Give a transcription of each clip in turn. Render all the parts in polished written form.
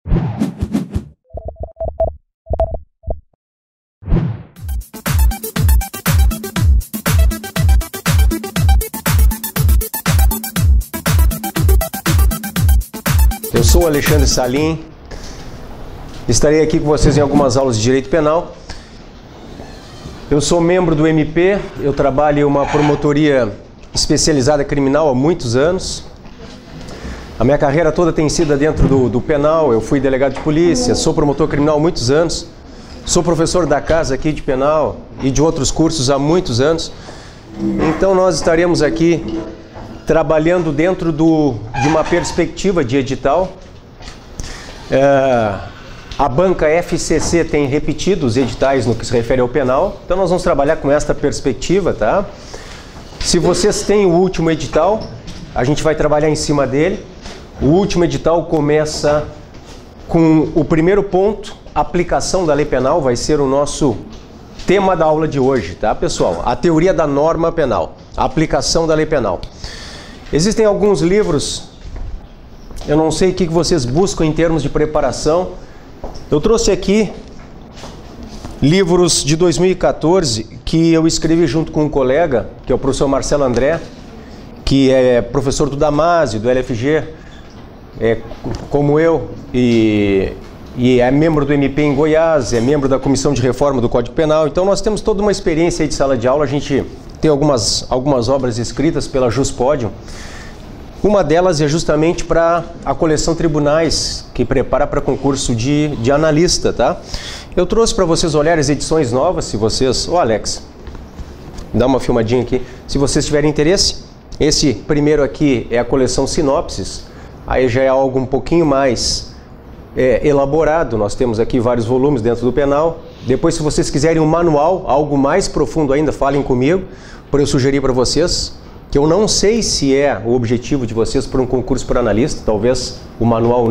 Eu sou Alexandre Salim, estarei aqui com vocês em algumas aulas de Direito Penal. Eu sou membro do MP, eu trabalho em uma promotoria especializada criminal há muitos anos. A minha carreira toda tem sido dentro do penal, eu fui delegado de polícia, sou promotor criminal há muitos anos, sou professor da casa aqui de penal e de outros cursos há muitos anos. Então nós estaremos aqui trabalhando dentro de uma perspectiva de edital. A banca FCC tem repetido os editais no que se refere ao penal, então nós vamos trabalhar com esta perspectiva, tá? Se vocês têm o último edital, a gente vai trabalhar em cima dele. O último edital começa com o primeiro ponto, aplicação da lei penal, vai ser o nosso tema da aula de hoje, tá, pessoal? A teoria da norma penal, a aplicação da lei penal. Existem alguns livros, eu não sei o que vocês buscam em termos de preparação. Eu trouxe aqui livros de 2014 que eu escrevi junto com um colega, que é o professor Marcelo André, que é professor do Damásio, do LFG, como eu, e é membro do MP em Goiás, é membro da Comissão de Reforma do Código Penal. Então nós temos toda uma experiência aí de sala de aula, a gente tem algumas obras escritas pela Juspodium. Uma delas é justamente para a coleção Tribunais, que prepara para concurso de analista, tá? Eu trouxe para vocês olharem as edições novas, se vocês... Ô, Alex, dá uma filmadinha aqui. Se vocês tiverem interesse, esse primeiro aqui é a coleção Sinopses, aí já é algo um pouquinho mais elaborado. Nós temos aqui vários volumes dentro do penal. Depois, se vocês quiserem um manual, algo mais profundo ainda, falem comigo, para eu sugerir para vocês, que eu não sei se é o objetivo de vocês para um concurso para analista, talvez o manual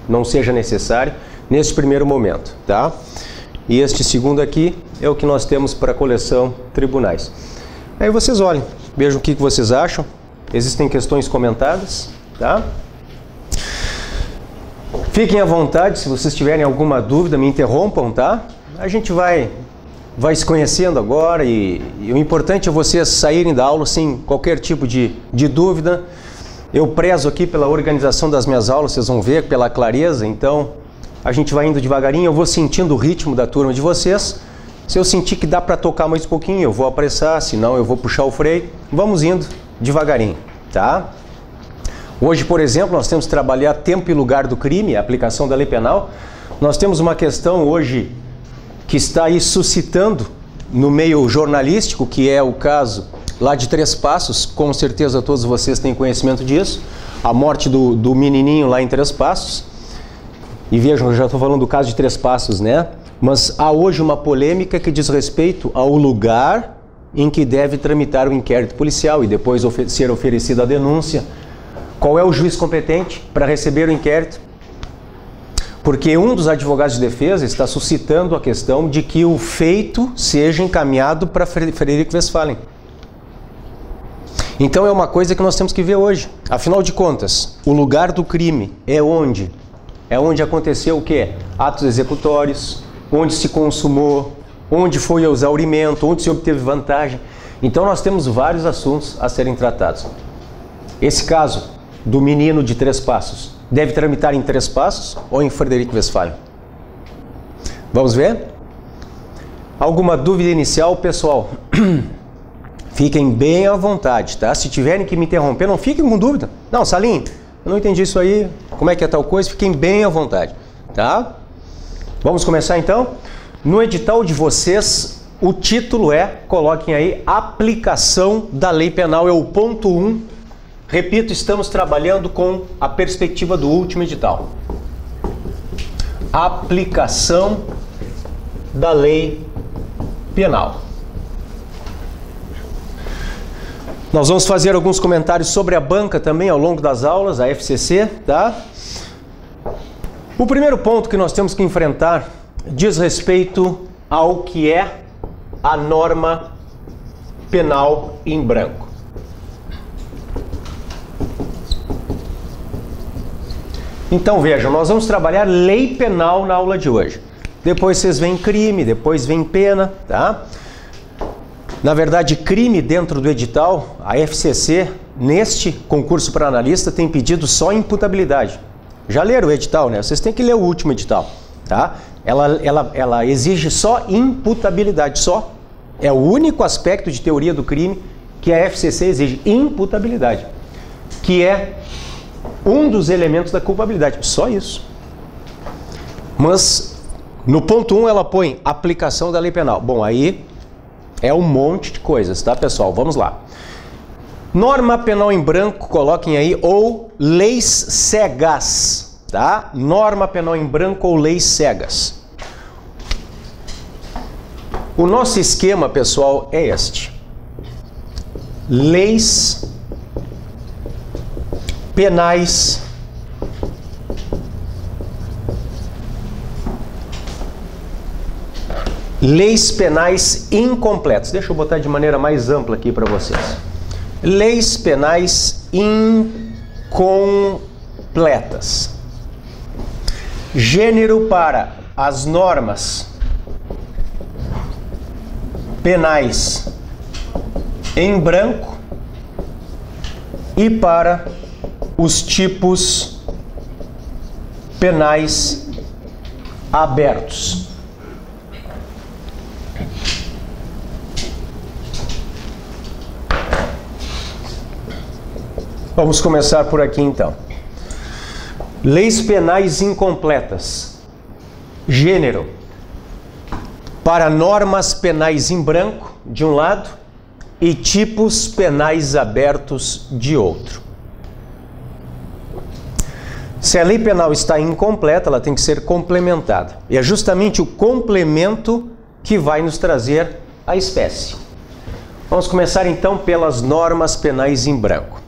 não seja necessário nesse primeiro momento, tá? E este segundo aqui é o que nós temos para a coleção Tribunais. Aí vocês olhem, vejam o que vocês acham. Existem questões comentadas, tá? Fiquem à vontade, se vocês tiverem alguma dúvida, me interrompam, tá? A gente vai se conhecendo agora e o importante é vocês saírem da aula sem qualquer tipo de dúvida. Eu prezo aqui pela organização das minhas aulas, vocês vão ver, pela clareza, então a gente vai indo devagarinho, eu vou sentindo o ritmo da turma de vocês. Se eu sentir que dá para tocar mais um pouquinho, eu vou apressar, senão eu vou puxar o freio. Vamos indo devagarinho, tá? Hoje, por exemplo, nós temos que trabalhar tempo e lugar do crime, a aplicação da lei penal. Nós temos uma questão hoje que está aí suscitando no meio jornalístico, que é o caso lá de Três Passos, com certeza todos vocês têm conhecimento disso, a morte do menininho lá em Três Passos. E vejam, eu já estou falando do caso de Três Passos, né? Mas há hoje uma polêmica que diz respeito ao lugar em que deve tramitar o inquérito policial e depois ser oferecida a denúncia. Qual é o juiz competente para receber o inquérito? Porque um dos advogados de defesa está suscitando a questão de que o feito seja encaminhado para Frederico Westphalen. Então é uma coisa que nós temos que ver hoje. Afinal de contas, o lugar do crime é onde? É onde aconteceu o quê? Atos executórios, onde se consumou, onde foi o exaurimento, onde se obteve vantagem. Então nós temos vários assuntos a serem tratados. Esse caso do menino de Três Passos deve tramitar em Três Passos ou em Frederico Westphalen? Vamos ver? Alguma dúvida inicial, pessoal? Fiquem bem à vontade, tá? Se tiverem que me interromper, não fiquem com dúvida. Não, Salim, eu não entendi isso aí, como é que é tal coisa? Fiquem bem à vontade, tá? Vamos começar então? No edital de vocês, o título coloquem aí, aplicação da lei penal, é o ponto 1. Repito, estamos trabalhando com a perspectiva do último edital. Aplicação da lei penal. Nós vamos fazer alguns comentários sobre a banca também ao longo das aulas, a FCC, tá? O primeiro ponto que nós temos que enfrentar diz respeito ao que é a norma penal em branco. Então vejam, nós vamos trabalhar lei penal na aula de hoje. Depois vocês veem crime, depois vem pena, tá? Na verdade, crime dentro do edital, a FCC, neste concurso para analista, tem pedido só imputabilidade. Já leram o edital, né? Vocês têm que ler o último edital, tá? Ela exige só imputabilidade, só. É o único aspecto de teoria do crime que a FCC exige, imputabilidade, que é um dos elementos da culpabilidade, só isso. Mas no ponto 1 ela põe aplicação da lei penal. Bom, aí é um monte de coisas, tá, pessoal? Vamos lá. Norma penal em branco, coloquem aí, ou leis cegas, tá? Norma penal em branco ou leis cegas. O nosso esquema, pessoal, é este. Leis penais incompletas. Deixa eu botar de maneira mais ampla aqui para vocês. Leis penais incompletas. Gênero para as normas penais em branco e para os tipos penais abertos. Vamos começar por aqui então. Leis penais incompletas. Gênero para normas penais em branco, de um lado, e tipos penais abertos, de outro. Se a lei penal está incompleta, ela tem que ser complementada. E é justamente o complemento que vai nos trazer a espécie. Vamos começar então pelas normas penais em branco.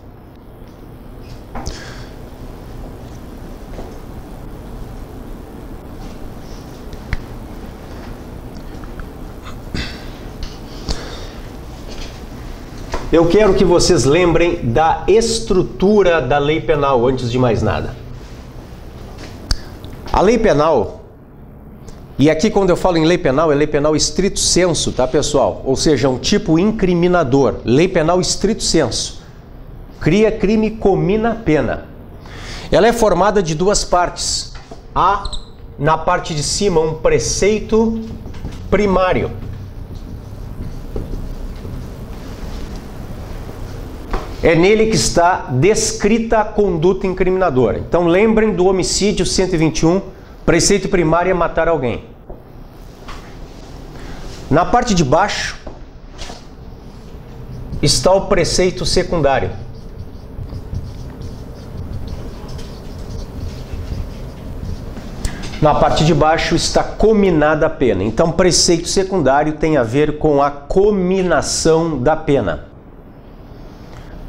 Eu quero que vocês lembrem da estrutura da lei penal, antes de mais nada. A lei penal, e aqui quando eu falo em lei penal, é lei penal estrito sensu, tá, pessoal? Ou seja, um tipo incriminador. Lei penal estrito sensu. Cria crime, comina pena. Ela é formada de duas partes. Há, na parte de cima, um preceito primário. É nele que está descrita a conduta incriminadora. Então lembrem do homicídio 121, preceito primário é matar alguém. Na parte de baixo está o preceito secundário. Na parte de baixo está cominada a pena. Então preceito secundário tem a ver com a cominação da pena.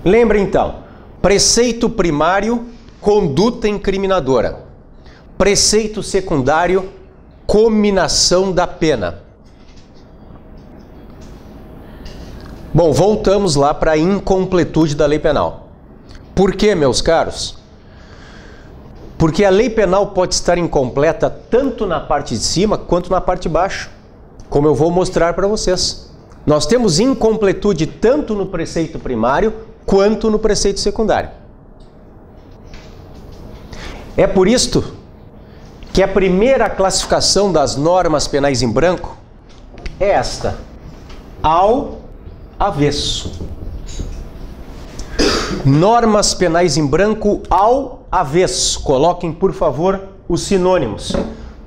Lembre então, preceito primário, conduta incriminadora. Preceito secundário, cominação da pena. Bom, voltamos lá para a incompletude da lei penal. Por quê, meus caros? Porque a lei penal pode estar incompleta tanto na parte de cima quanto na parte de baixo, como eu vou mostrar para vocês. Nós temos incompletude tanto no preceito primário quanto no preceito secundário. É por isto que a primeira classificação das normas penais em branco é esta: ao avesso. Normas penais em branco ao avesso. Coloquem, por favor, os sinônimos.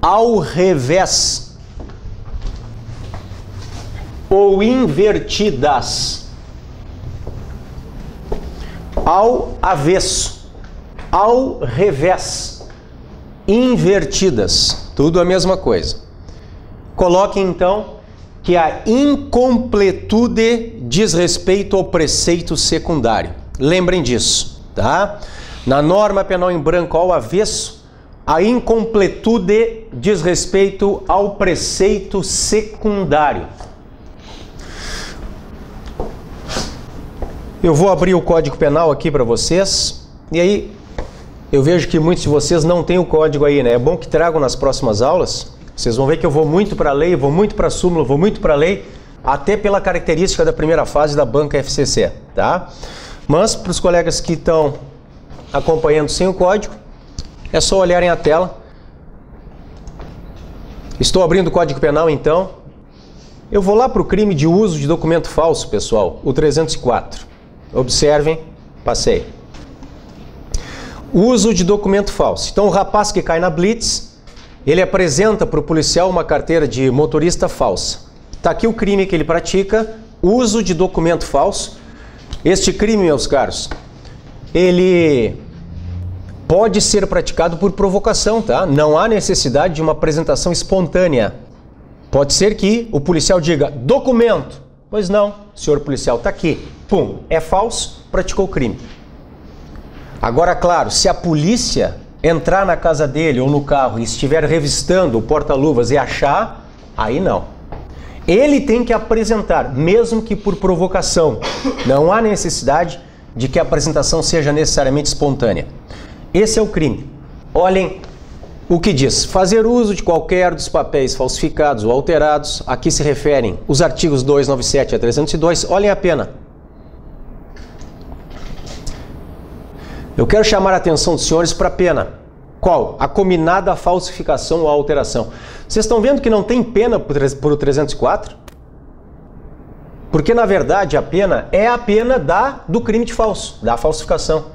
Ao revés ou invertidas. Ao avesso, ao revés, invertidas, tudo a mesma coisa. Coloquem então que a incompletude diz respeito ao preceito secundário. Lembrem disso, tá? Na norma penal em branco ao avesso, a incompletude diz respeito ao preceito secundário. Eu vou abrir o Código Penal aqui para vocês, e aí Eu vejo que muitos de vocês não têm o código aí, né? É bom que tragam nas próximas aulas. Vocês vão ver que eu vou muito para a lei, vou muito para a súmula, vou muito para a lei, até pela característica da primeira fase da banca FCC, tá? Mas para os colegas que estão acompanhando sem o código, é só olharem a tela. Estou abrindo o Código Penal, então. Eu vou lá para o crime de uso de documento falso, pessoal, o 304. Observem, passei. Uso de documento falso. Então, o rapaz que cai na blitz, ele apresenta para o policial uma carteira de motorista falsa. Está aqui o crime que ele pratica, uso de documento falso. Este crime, meus caros, ele pode ser praticado por provocação, tá? Não há necessidade de uma apresentação espontânea. Pode ser que o policial diga, documento. Pois não, senhor policial, está aqui. Pum, é falso, praticou o crime. Agora, claro, se a polícia entrar na casa dele ou no carro e estiver revistando o porta-luvas e achar, aí não. Ele tem que apresentar, mesmo que por provocação. Não há necessidade de que a apresentação seja necessariamente espontânea. Esse é o crime. Olhem o que diz. Fazer uso de qualquer dos papéis falsificados ou alterados. Aqui se referem os artigos 297 a 302. Olhem a pena. Eu quero chamar a atenção dos senhores para a pena. Qual? A combinada falsificação ou alteração. Vocês estão vendo que não tem pena por o 304? Porque, na verdade, a pena é a pena do crime de falso, da falsificação.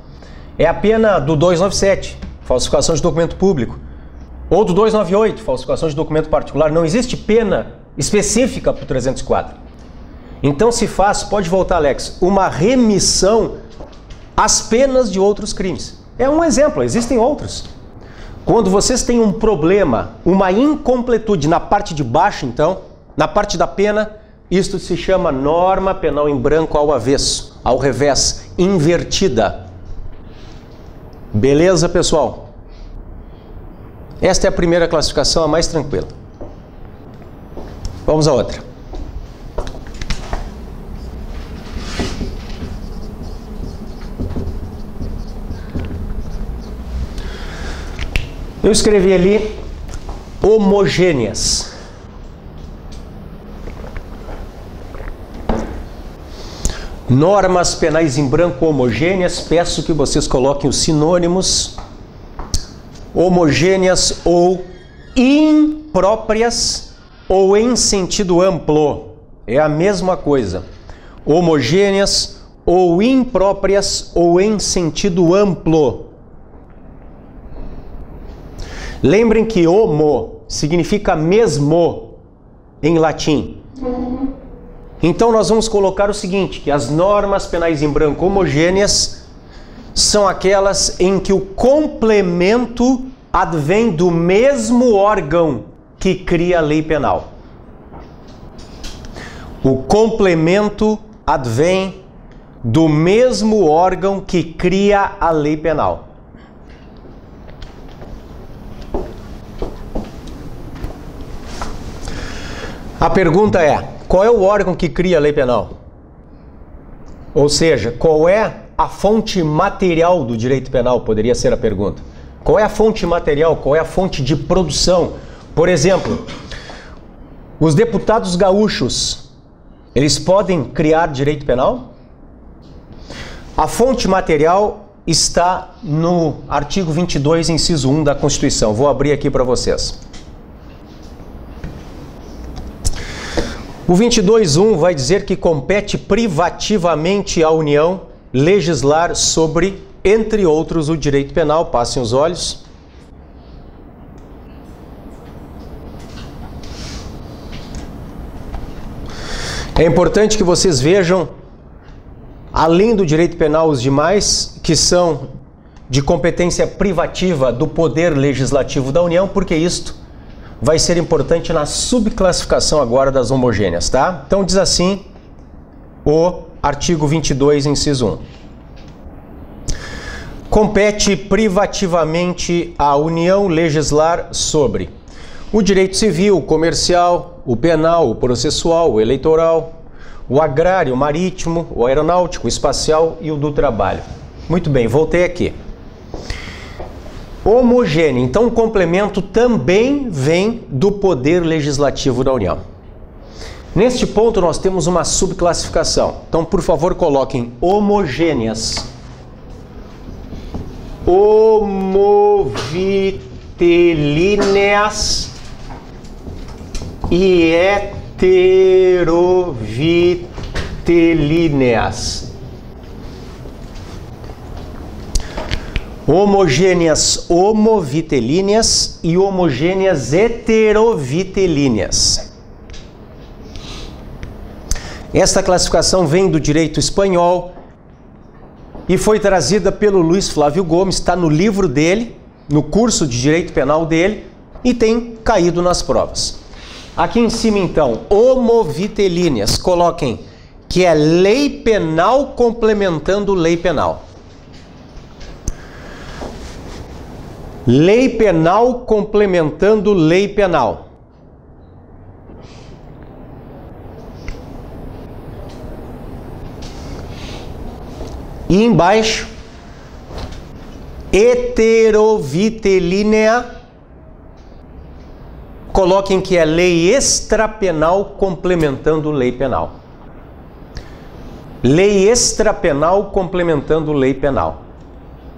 É a pena do 297, falsificação de documento público. Ou do 298, falsificação de documento particular. Não existe pena específica para o 304. Então se faz, pode voltar, Alex, uma remissão às penas de outros crimes. É um exemplo, existem outros. Quando vocês têm um problema, uma incompletude na parte de baixo, então, na parte da pena, isto se chama norma penal em branco ao avesso, ao revés, invertida. Beleza, pessoal? Esta é a primeira classificação, a mais tranquila. Vamos à outra. Eu escrevi ali homogêneas. Normas penais em branco homogêneas. Peço que vocês coloquem os sinônimos. Homogêneas ou impróprias ou em sentido amplo. É a mesma coisa. Homogêneas ou impróprias ou em sentido amplo. Lembrem que homo significa mesmo em latim. Então nós vamos colocar o seguinte, que as normas penais em branco homogêneas são aquelas em que o complemento advém do mesmo órgão que cria a lei penal. O complemento advém do mesmo órgão que cria a lei penal. A pergunta é, qual é o órgão que cria a lei penal? Ou seja, qual é a fonte material do direito penal, poderia ser a pergunta. Qual é a fonte material, qual é a fonte de produção? Por exemplo, os deputados gaúchos, eles podem criar direito penal? A fonte material está no artigo 22, inciso 1 da Constituição. Vou abrir aqui para vocês. O 22.1 vai dizer que compete privativamente à União legislar sobre, entre outros, o direito penal. Passem os olhos. É importante que vocês vejam, além do direito penal, os demais, que são de competência privativa do Poder Legislativo da União, porque isto vai ser importante na subclassificação agora das homogêneas, tá? Então diz assim o artigo 22, inciso 1. Compete privativamente à União legislar sobre o direito civil, o comercial, o penal, o processual, o eleitoral, o agrário, o marítimo, o aeronáutico, o espacial e o do trabalho. Muito bem, voltei aqui. Homogênea. Então, o complemento também vem do Poder Legislativo da União. Neste ponto, nós temos uma subclassificação. Então, por favor, coloquem homogêneas, homovitelíneas e heterovitelíneas. Homogêneas homovitelíneas e homogêneas heterovitelíneas. Esta classificação vem do direito espanhol e foi trazida pelo Luiz Flávio Gomes, está no livro dele, no curso de direito penal dele, e tem caído nas provas. Aqui em cima, então, homovitelíneas, coloquem que é lei penal complementando lei penal. Lei penal complementando lei penal. E embaixo, heterovitelínea, coloquem que é lei extrapenal complementando lei penal. Lei extrapenal complementando lei penal.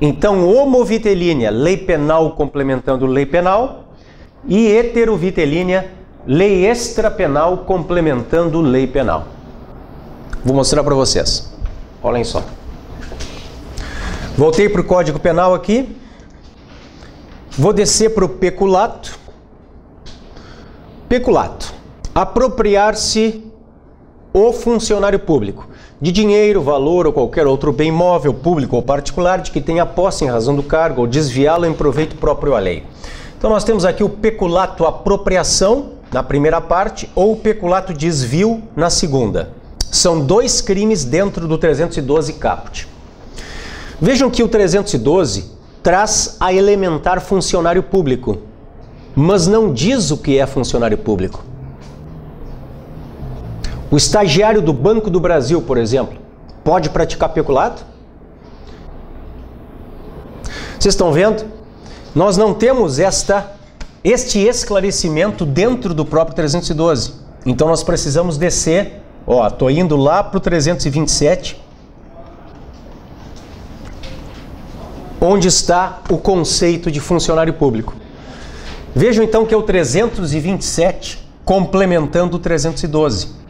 Então, homovitelínea, lei penal complementando lei penal, e heterovitelínea, lei extrapenal complementando lei penal. Vou mostrar para vocês. Olhem só. Voltei para o Código Penal aqui. Vou descer para o peculato. Peculato. Apropriar-se o funcionário público de dinheiro, valor ou qualquer outro bem móvel, público ou particular, de que tenha posse em razão do cargo ou desviá-lo em proveito próprio à lei. Então nós temos aqui o peculato apropriação na primeira parte ou o peculato desvio na segunda. São dois crimes dentro do 312 caput. Vejam que o 312 traz a elementar funcionário público, mas não diz o que é funcionário público. O estagiário do Banco do Brasil, por exemplo, pode praticar peculato? Vocês estão vendo? Nós não temos este esclarecimento dentro do próprio 312. Então nós precisamos descer. Ó, estou indo lá para o 327. Onde está o conceito de funcionário público. Vejam então que é o 327 complementando o 312.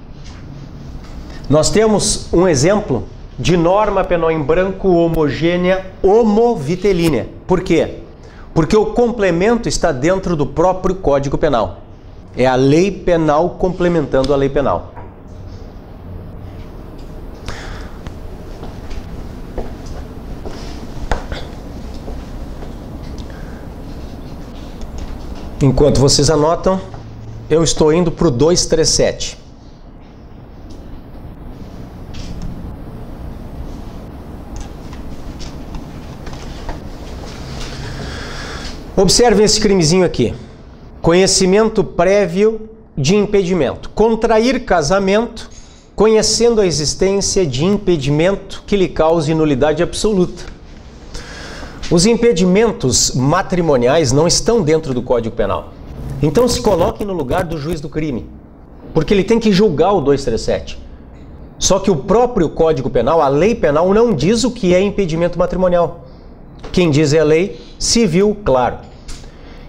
Nós temos um exemplo de norma penal em branco homogênea homovitelínea. Por quê? Porque o complemento está dentro do próprio Código Penal. É a lei penal complementando a lei penal. Enquanto vocês anotam, eu estou indo para o 237. Observem esse crimezinho aqui. Conhecimento prévio de impedimento. Contrair casamento conhecendo a existência de impedimento que lhe cause nulidade absoluta. Os impedimentos matrimoniais não estão dentro do Código Penal. Então se coloquem no lugar do juiz do crime, porque ele tem que julgar o 237. Só que o próprio Código Penal, a lei penal, não diz o que é impedimento matrimonial. Quem diz é a lei civil, claro.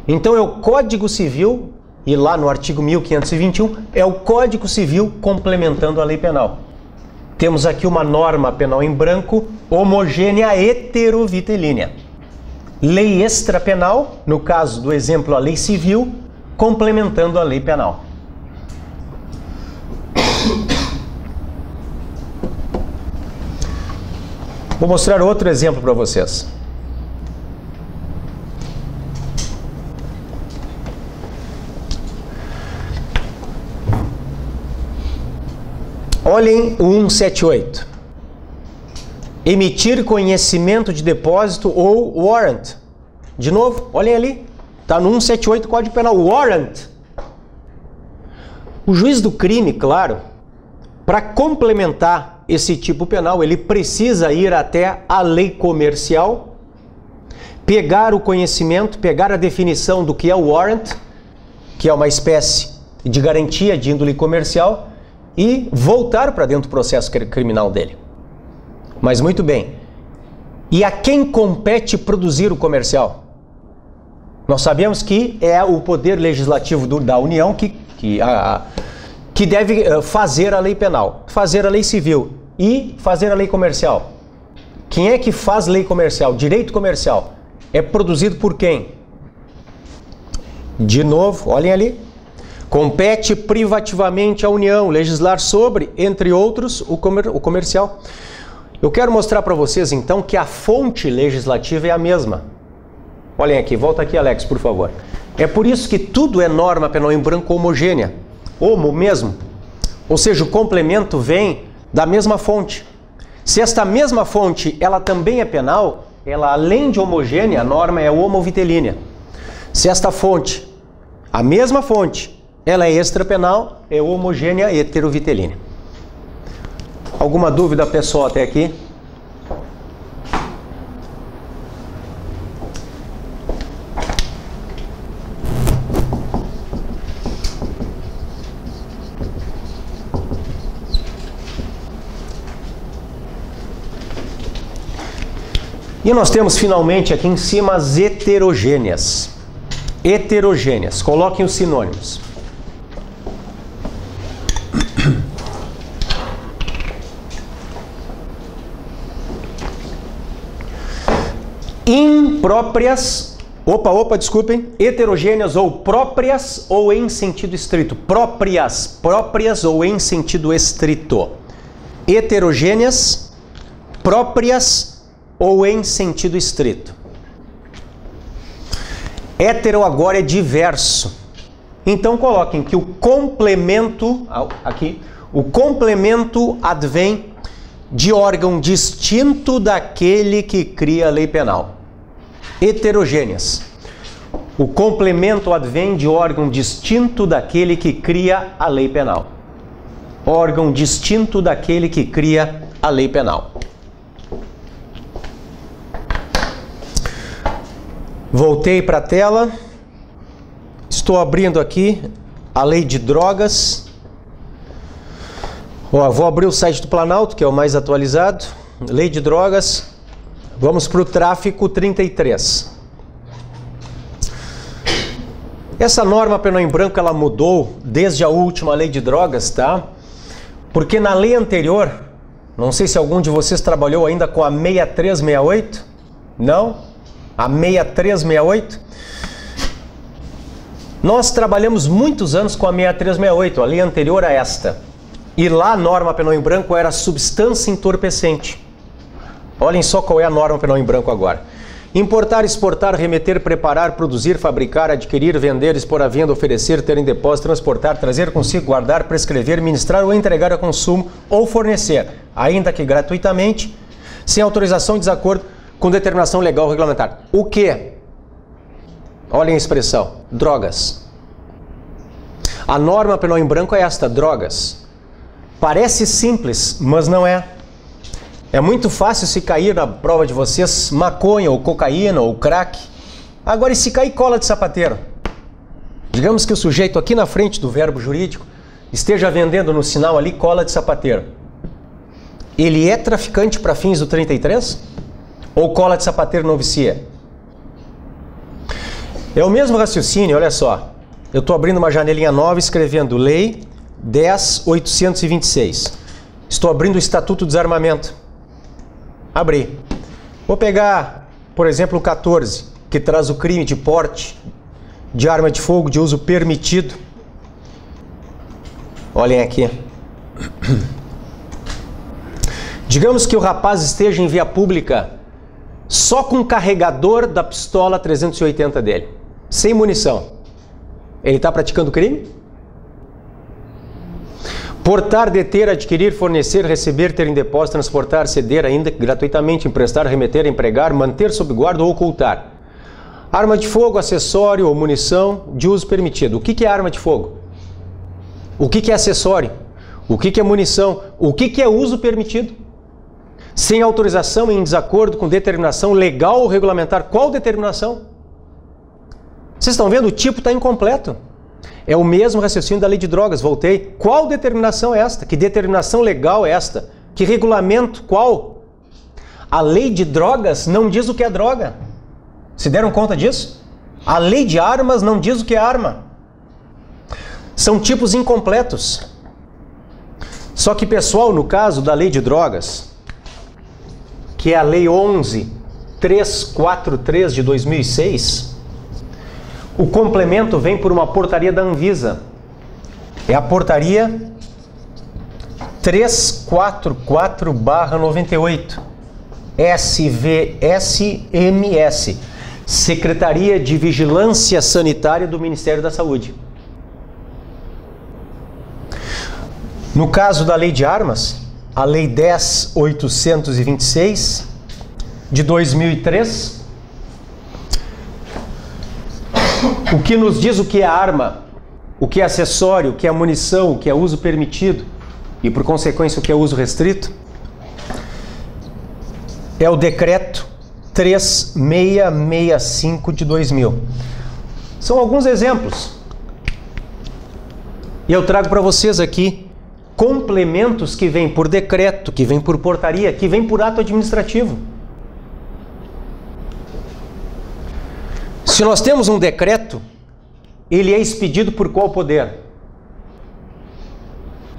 Então é o Código Civil, e lá no artigo 1521, é o Código Civil complementando a lei penal. Temos aqui uma norma penal em branco, homogênea heterovitelínea. Lei extrapenal, no caso do exemplo a lei civil, complementando a lei penal. Vou mostrar outro exemplo para vocês. Olhem o 178. Emitir conhecimento de depósito ou warrant. De novo, olhem ali. Está no 178 Código Penal. Warrant. O juiz do crime, claro, para complementar esse tipo penal, ele precisa ir até a lei comercial, pegar o conhecimento, pegar a definição do que é o warrant, que é uma espécie de garantia de índole comercial, e voltar para dentro do processo criminal dele. Mas muito bem, e a quem compete produzir o comercial? Nós sabemos que é o poder legislativo da União que deve fazer a lei penal, fazer a lei civil e fazer a lei comercial. Quem é que faz lei comercial? Direito comercial. É produzido por quem? De novo, olhem ali. Compete privativamente à União legislar sobre, entre outros, o comercial. Eu quero mostrar para vocês, então, que a fonte legislativa é a mesma. Olhem aqui, volta aqui, Alex, por favor. É por isso que tudo é norma penal em branco homogênea. Homo mesmo. Ou seja, o complemento vem da mesma fonte. Se esta mesma fonte, ela também é penal, ela, além de homogênea, a norma é homovitelínea. Se esta fonte, a mesma fonte, ela é extrapenal, é homogênea e heterovitelínea. Alguma dúvida, pessoal, até aqui? E nós temos finalmente aqui em cima as heterogêneas. Heterogêneas, coloquem os sinônimos. Impróprias, desculpem, heterogêneas ou próprias ou em sentido estrito. Próprias ou em sentido estrito. Heterogêneas, próprias ou em sentido estrito. Hétero agora é diverso. Então coloquem que o complemento, aqui, o complemento advém de órgão distinto daquele que cria a lei penal. Heterogêneas. O complemento advém de órgão distinto daquele que cria a lei penal. Órgão distinto daquele que cria a lei penal. Voltei para a tela. Estou abrindo aqui a lei de drogas. Vou abrir o site do Planalto, que é o mais atualizado. Lei de drogas. Vamos para o tráfico 33. Essa norma penal em branco, ela mudou desde a última lei de drogas, tá? Porque na lei anterior, não sei se algum de vocês trabalhou ainda com a 6368. Não? A 6368. Nós trabalhamos muitos anos com a 6368, a lei anterior a esta. E lá a norma penal em branco era substância entorpecente. Olhem só qual é a norma penal em branco agora. Importar, exportar, remeter, preparar, produzir, fabricar, adquirir, vender, expor à venda, oferecer, ter em depósito, transportar, trazer consigo, guardar, prescrever, ministrar ou entregar a consumo ou fornecer, ainda que gratuitamente, sem autorização, desacordo com determinação legal ou regulamentar. O quê? Olhem a expressão, drogas. A norma penal em branco é esta, drogas. Parece simples, mas não é. É muito fácil se cair na prova de vocês maconha ou cocaína ou crack. Agora, e se cair cola de sapateiro? Digamos que o sujeito aqui na frente do verbo jurídico esteja vendendo no sinal ali cola de sapateiro. Ele é traficante para fins do 33? Ou cola de sapateiro não vicia? É o mesmo raciocínio, olha só. Eu estou abrindo uma janelinha nova escrevendo Lei 10.826. Estou abrindo o Estatuto do Desarmamento. Abri. Vou pegar, por exemplo, o 14, que traz o crime de porte de arma de fogo de uso permitido. Olhem aqui. Digamos que o rapaz esteja em via pública só com o carregador da pistola 380 dele, sem munição. Ele está praticando crime? Portar, deter, adquirir, fornecer, receber, ter em depósito, transportar, ceder, ainda gratuitamente, emprestar, remeter, empregar, manter sob guarda ou ocultar. Arma de fogo, acessório ou munição de uso permitido. O que é arma de fogo? O que é acessório? O que é munição? O que é uso permitido? sem autorização e em desacordo com determinação legal ou regulamentar. Qual determinação? Vocês estão vendo? O tipo está incompleto. É o mesmo raciocínio da lei de drogas, voltei. Qual determinação é esta? Que determinação legal é esta? Que regulamento? Qual? A lei de drogas não diz o que é droga. Se deram conta disso? A lei de armas não diz o que é arma. São tipos incompletos. Só que, pessoal, no caso da lei de drogas, que é a lei 11.343 de 2006, o complemento vem por uma portaria da Anvisa. É a portaria 344/98, SVSMS, Secretaria de Vigilância Sanitária do Ministério da Saúde. No caso da lei de armas, a lei 10.826 de 2003, o que nos diz o que é arma, o que é acessório, o que é munição, o que é uso permitido e, por consequência, o que é uso restrito, é o decreto 3665 de 2000. São alguns exemplos. E eu trago para vocês aqui complementos que vêm por decreto, que vêm por portaria, que vêm por ato administrativo. Se nós temos um decreto, ele é expedido por qual poder?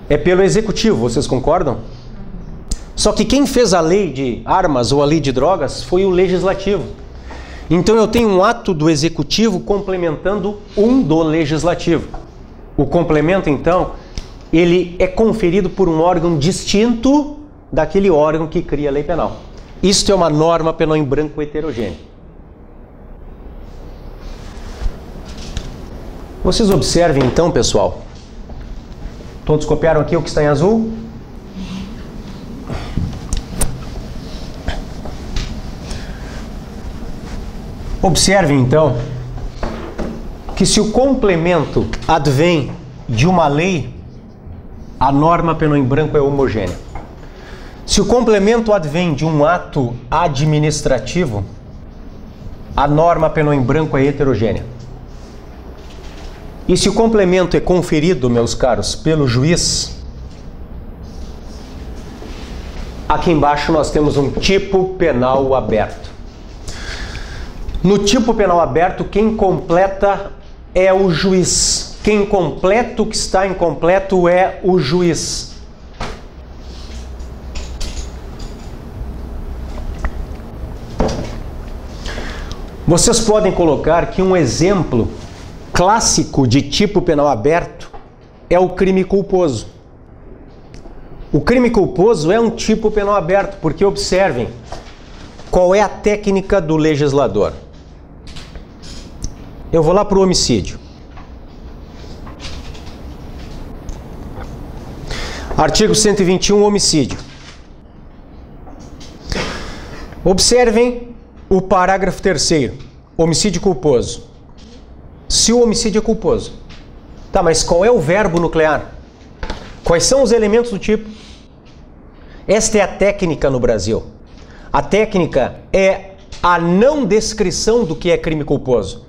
É pelo executivo, vocês concordam? Só que quem fez a lei de armas ou a lei de drogas foi o legislativo. Então eu tenho um ato do executivo complementando um do legislativo. O complemento, então, ele é conferido por um órgão distinto daquele órgão que cria a lei penal. Isto é uma norma penal em branco heterogênea. Vocês observem então, pessoal. Todos copiaram aqui o que está em azul? Observem então que se o complemento advém de uma lei, a norma penal em branco é homogênea. Se o complemento advém de um ato administrativo, a norma penal em branco é heterogênea. E se o complemento é conferido, meus caros, pelo juiz, aqui embaixo nós temos um tipo penal aberto. No tipo penal aberto, quem completa é o juiz. Quem completa o que está incompleto é o juiz. Vocês podem colocar que um exemplo clássico de tipo penal aberto é o crime culposo. O crime culposo é um tipo penal aberto, porque observem qual é a técnica do legislador. Eu vou lá para o homicídio. Artigo 121, homicídio. Observem o parágrafo 3º, homicídio culposo. Se o homicídio é culposo. Tá, mas qual é o verbo nuclear? Quais são os elementos do tipo? Esta é a técnica no Brasil. A técnica é a não descrição do que é crime culposo.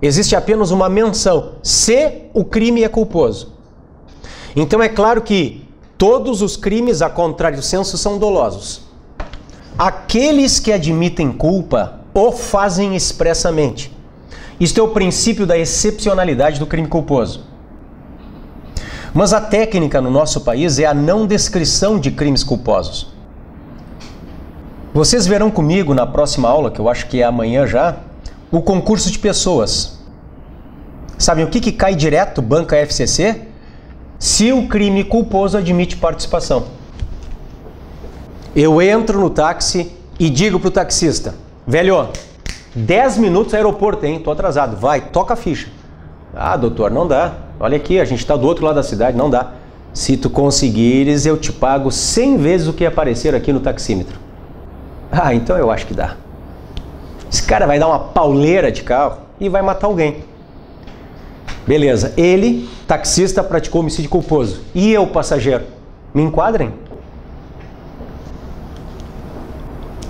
Existe apenas uma menção, se o crime é culposo. Então é claro que todos os crimes, a contrário do senso, são dolosos. Aqueles que admitem culpa o fazem expressamente. Isto é o princípio da excepcionalidade do crime culposo. Mas a técnica no nosso país é a não descrição de crimes culposos. Vocês verão comigo na próxima aula, que eu acho que é amanhã já, o concurso de pessoas. Sabem o que cai direto, banca FCC? Se o crime culposo admite participação. Eu entro no táxi e digo pro taxista: velho, 10 minutos aeroporto, hein? Tô atrasado. Vai, toca a ficha. Ah, doutor, não dá. Olha aqui, a gente tá do outro lado da cidade, não dá. Se tu conseguires, eu te pago 100 vezes o que aparecer aqui no taxímetro. Ah, então eu acho que dá. Esse cara vai dar uma pauleira de carro e vai matar alguém. Beleza, ele, taxista, praticou homicídio culposo. E eu, passageiro, me enquadrem?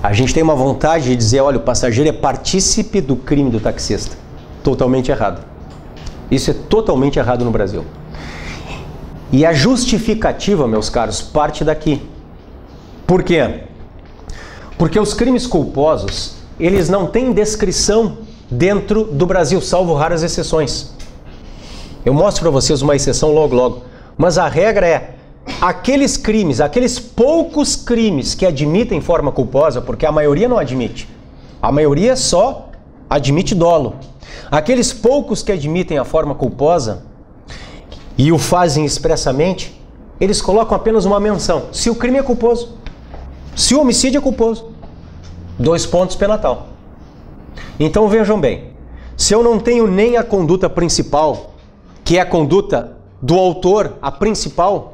A gente tem uma vontade de dizer, olha, o passageiro é partícipe do crime do taxista. Totalmente errado. Isso é totalmente errado no Brasil. E a justificativa, meus caros, parte daqui. Por quê? Porque os crimes culposos, eles não têm descrição dentro do Brasil, salvo raras exceções. Eu mostro para vocês uma exceção logo. Mas a regra é, aqueles crimes, aqueles poucos crimes que admitem forma culposa, porque a maioria não admite. A maioria só admite dolo. Aqueles poucos que admitem a forma culposa e o fazem expressamente, eles colocam apenas uma menção. Se o crime é culposo, se o homicídio é culposo, 2 pontos pena tal. Então vejam bem, se eu não tenho nem a conduta principal, que é a conduta do autor, a principal,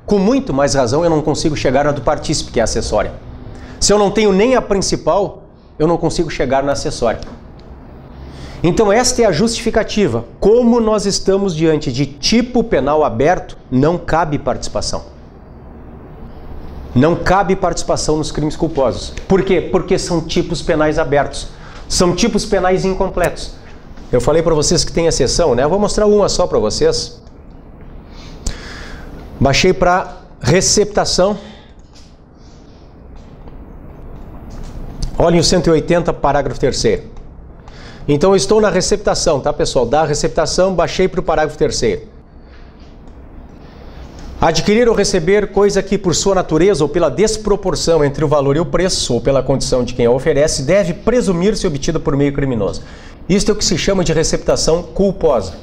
com muito mais razão eu não consigo chegar na do partícipe, que é a acessória. Se eu não tenho nem a principal, eu não consigo chegar na acessória. Então esta é a justificativa. Como nós estamos diante de tipo penal aberto, não cabe participação. Não cabe participação nos crimes culposos. Por quê? Porque são tipos penais abertos. São tipos penais incompletos. Eu falei para vocês que tem exceção, né? Eu vou mostrar uma só para vocês. Baixei para receptação. Olhem o 180, parágrafo 3º. Então eu estou na receptação, tá, pessoal? Da receptação, baixei para o parágrafo 3º. Adquirir ou receber coisa que, por sua natureza ou pela desproporção entre o valor e o preço, ou pela condição de quem a oferece, deve presumir-se obtida por meio criminoso. Isto é o que se chama de receptação culposa.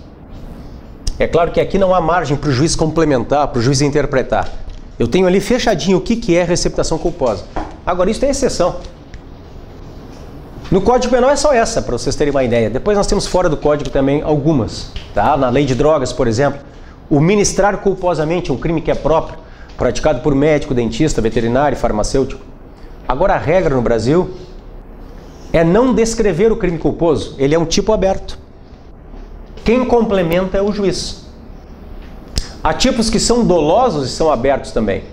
É claro que aqui não há margem para o juiz complementar, para o juiz interpretar. Eu tenho ali fechadinho o que é receptação culposa. Agora, isso é exceção. No Código Penal é só essa, para vocês terem uma ideia. Depois nós temos fora do Código também algumas. Tá? Na Lei de Drogas, por exemplo, o ministrar culposamente um crime que é próprio, praticado por médico, dentista, veterinário, farmacêutico. Agora a regra no Brasil é não descrever o crime culposo. Ele é um tipo aberto. Quem complementa é o juiz. Há tipos que são dolosos e são abertos também.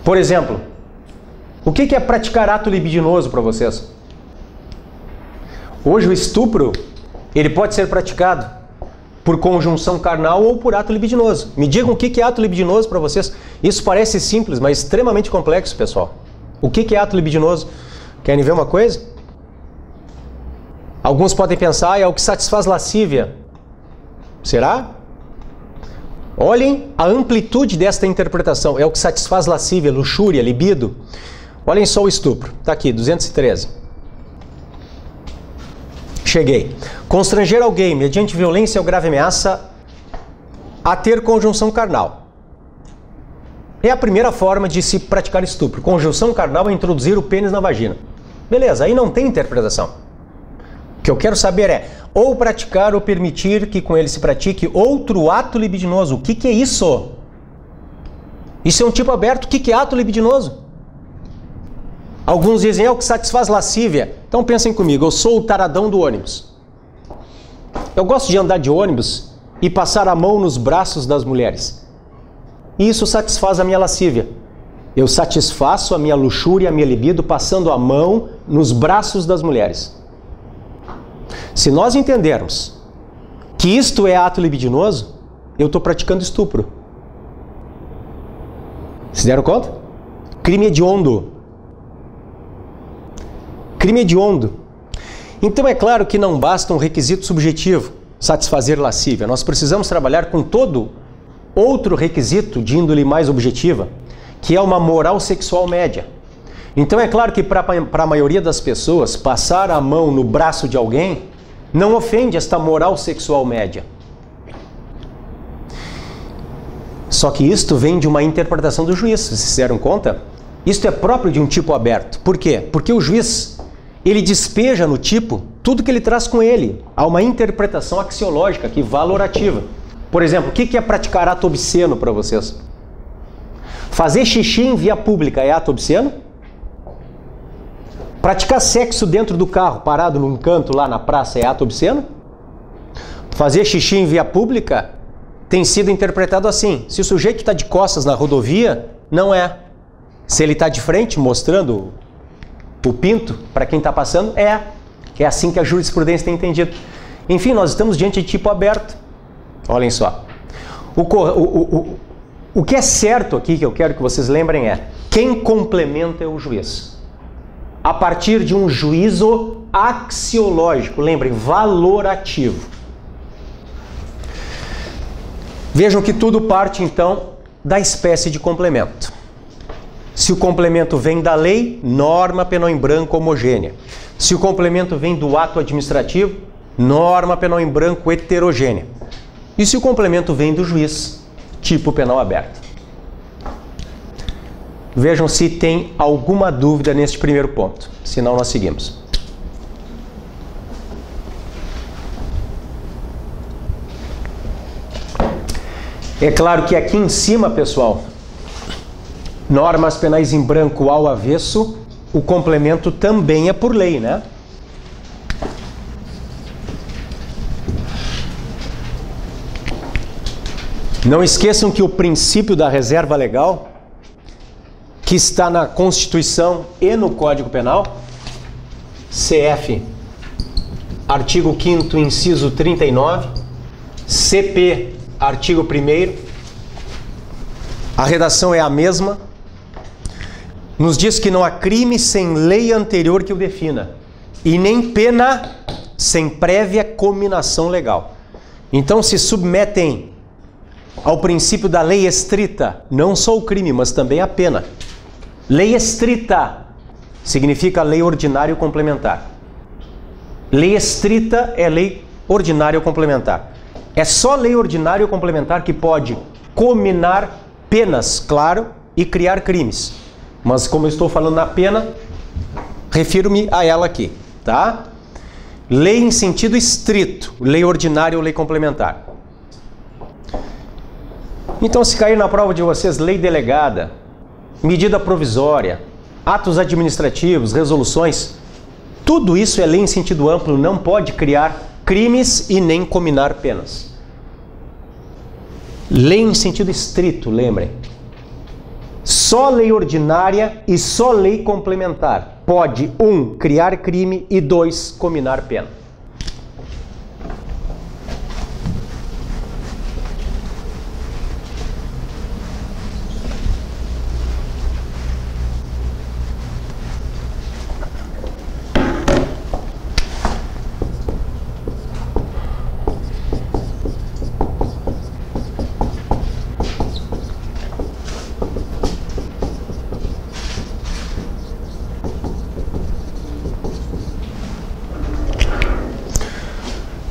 Por exemplo, o que é praticar ato libidinoso para vocês? Hoje o estupro, ele pode ser praticado por conjunção carnal ou por ato libidinoso. Me digam o que é ato libidinoso para vocês. Isso parece simples, mas extremamente complexo, pessoal. O que é ato libidinoso? Querem ver uma coisa? Alguns podem pensar, é o que satisfaz lascívia. Será? Olhem a amplitude desta interpretação. É o que satisfaz lascívia, luxúria, libido. Olhem só o estupro. Está aqui, 213. Cheguei. Constranger alguém, mediante violência ou grave ameaça, a ter conjunção carnal. É a primeira forma de se praticar estupro. Conjunção carnal é introduzir o pênis na vagina. Beleza, aí não tem interpretação. O que eu quero saber é, ou praticar ou permitir que com ele se pratique outro ato libidinoso. O que é isso? Isso é um tipo aberto. O que é ato libidinoso? Alguns dizem, é o que satisfaz lascívia. Então pensem comigo, eu sou o taradão do ônibus. Eu gosto de andar de ônibus e passar a mão nos braços das mulheres. E isso satisfaz a minha lascívia. Eu satisfaço a minha luxúria, a minha libido, passando a mão nos braços das mulheres. Se nós entendermos que isto é ato libidinoso, eu estou praticando estupro. Se deram conta? Crime hediondo. Crime hediondo. Então é claro que não basta um requisito subjetivo, satisfazer lascívia. Nós precisamos trabalhar com todo outro requisito de índole mais objetiva, que é uma moral sexual média. Então é claro que para a maioria das pessoas, passar a mão no braço de alguém não ofende esta moral sexual média. Só que isto vem de uma interpretação do juiz, vocês se deram conta? Isto é próprio de um tipo aberto. Por quê? Porque o juiz, ele despeja no tipo tudo que ele traz com ele. Há uma interpretação axiológica aqui, valorativa. Por exemplo, o que é praticar ato obsceno para vocês? Fazer xixi em via pública é ato obsceno? Praticar sexo dentro do carro, parado num canto lá na praça, é ato obsceno? Fazer xixi em via pública tem sido interpretado assim. Se o sujeito está de costas na rodovia, não é. Se ele está de frente, mostrando o pinto para quem está passando, é assim que a jurisprudência tem entendido. Enfim, nós estamos diante de tipo aberto. Olhem só. O que é certo aqui, que eu quero que vocês lembrem, é quem complementa é o juiz. A partir de um juízo axiológico, lembrem, valorativo. Vejam que tudo parte, então, da espécie de complemento. Se o complemento vem da lei, norma penal em branco homogênea. Se o complemento vem do ato administrativo, norma penal em branco heterogênea. E se o complemento vem do juiz, tipo penal aberto. Vejam se tem alguma dúvida neste primeiro ponto, senão nós seguimos. É claro que aqui em cima, pessoal, normas penais em branco ao avesso, o complemento também é por lei, né? Não esqueçam que o princípio da reserva legal, que está na Constituição e no Código Penal, CF, artigo 5º, inciso 39, CP, artigo 1º, a redação é a mesma, nos diz que não há crime sem lei anterior que o defina, e nem pena sem prévia cominação legal. Então se submetem ao princípio da lei estrita, não só o crime, mas também a pena. Lei estrita significa lei ordinária ou complementar. Lei estrita é lei ordinária ou complementar. É só lei ordinária ou complementar que pode cominar penas, claro, e criar crimes. Mas como eu estou falando na pena, refiro-me a ela aqui, tá? Lei em sentido estrito, lei ordinária ou lei complementar. Então, se cair na prova de vocês lei delegada, medida provisória, atos administrativos, resoluções, tudo isso é lei em sentido amplo, não pode criar crimes e nem cominar penas. Lei em sentido estrito, lembrem. Só lei ordinária e só lei complementar pode, 1, criar crime e 2, cominar pena.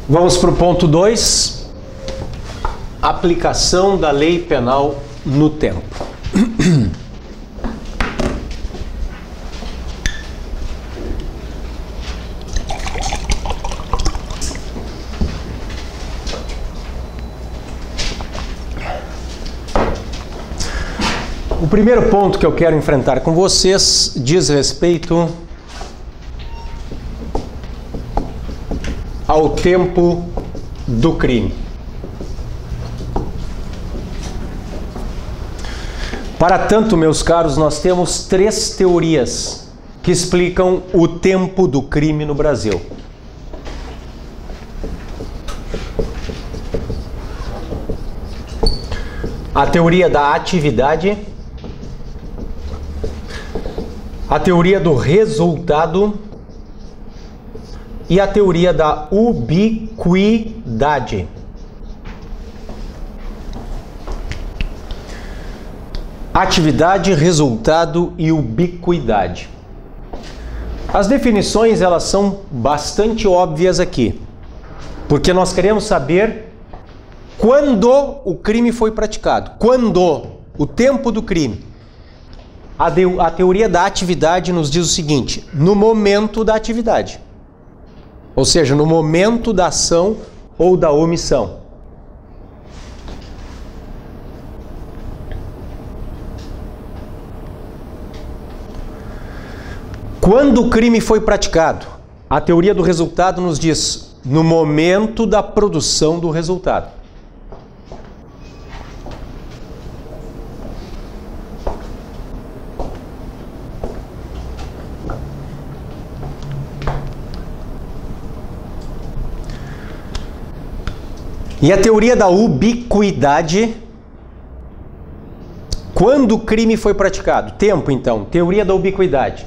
Vamos para o ponto 2, aplicação da lei penal no tempo. O primeiro ponto que eu quero enfrentar com vocês diz respeito ao tempo do crime. Para tanto, meus caros, nós temos 3 teorias que explicam o tempo do crime no Brasil. A teoria da atividade, a teoria do resultado e a teoria da ubiquidade. Atividade, resultado e ubiquidade. As definições, elas são bastante óbvias aqui, porque nós queremos saber quando o crime foi praticado, quando, o tempo do crime. A teoria da atividade nos diz o seguinte: no momento da atividade. Ou seja, no momento da ação ou da omissão. Quando o crime foi praticado? A teoria do resultado nos diz no momento da produção do resultado. E a teoria da ubiquidade, quando o crime foi praticado? Tempo, então. Teoria da ubiquidade.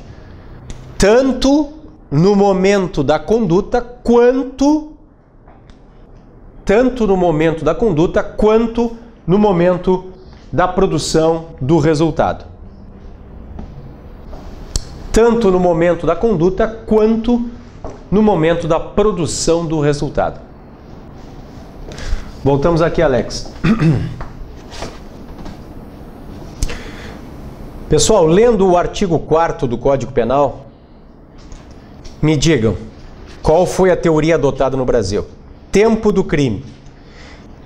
Tanto no momento da conduta quanto no momento da produção do resultado. Tanto no momento da conduta quanto no momento da produção do resultado. Voltamos aqui, Alex. Pessoal, lendo o artigo 4º do Código Penal, me digam, qual foi a teoria adotada no Brasil? Tempo do crime.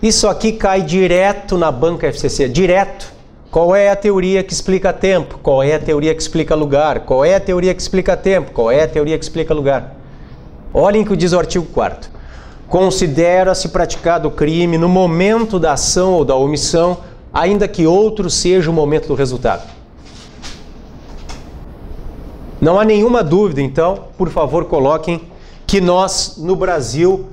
Isso aqui cai direto na banca FCC, direto. Qual é a teoria que explica tempo? Qual é a teoria que explica lugar? Qual é a teoria que explica tempo? Qual é a teoria que explica lugar? Olhem o que diz o artigo 4º. Considera-se praticado o crime no momento da ação ou da omissão, ainda que outro seja o momento do resultado. Não há nenhuma dúvida, então, por favor, coloquem que nós, no Brasil,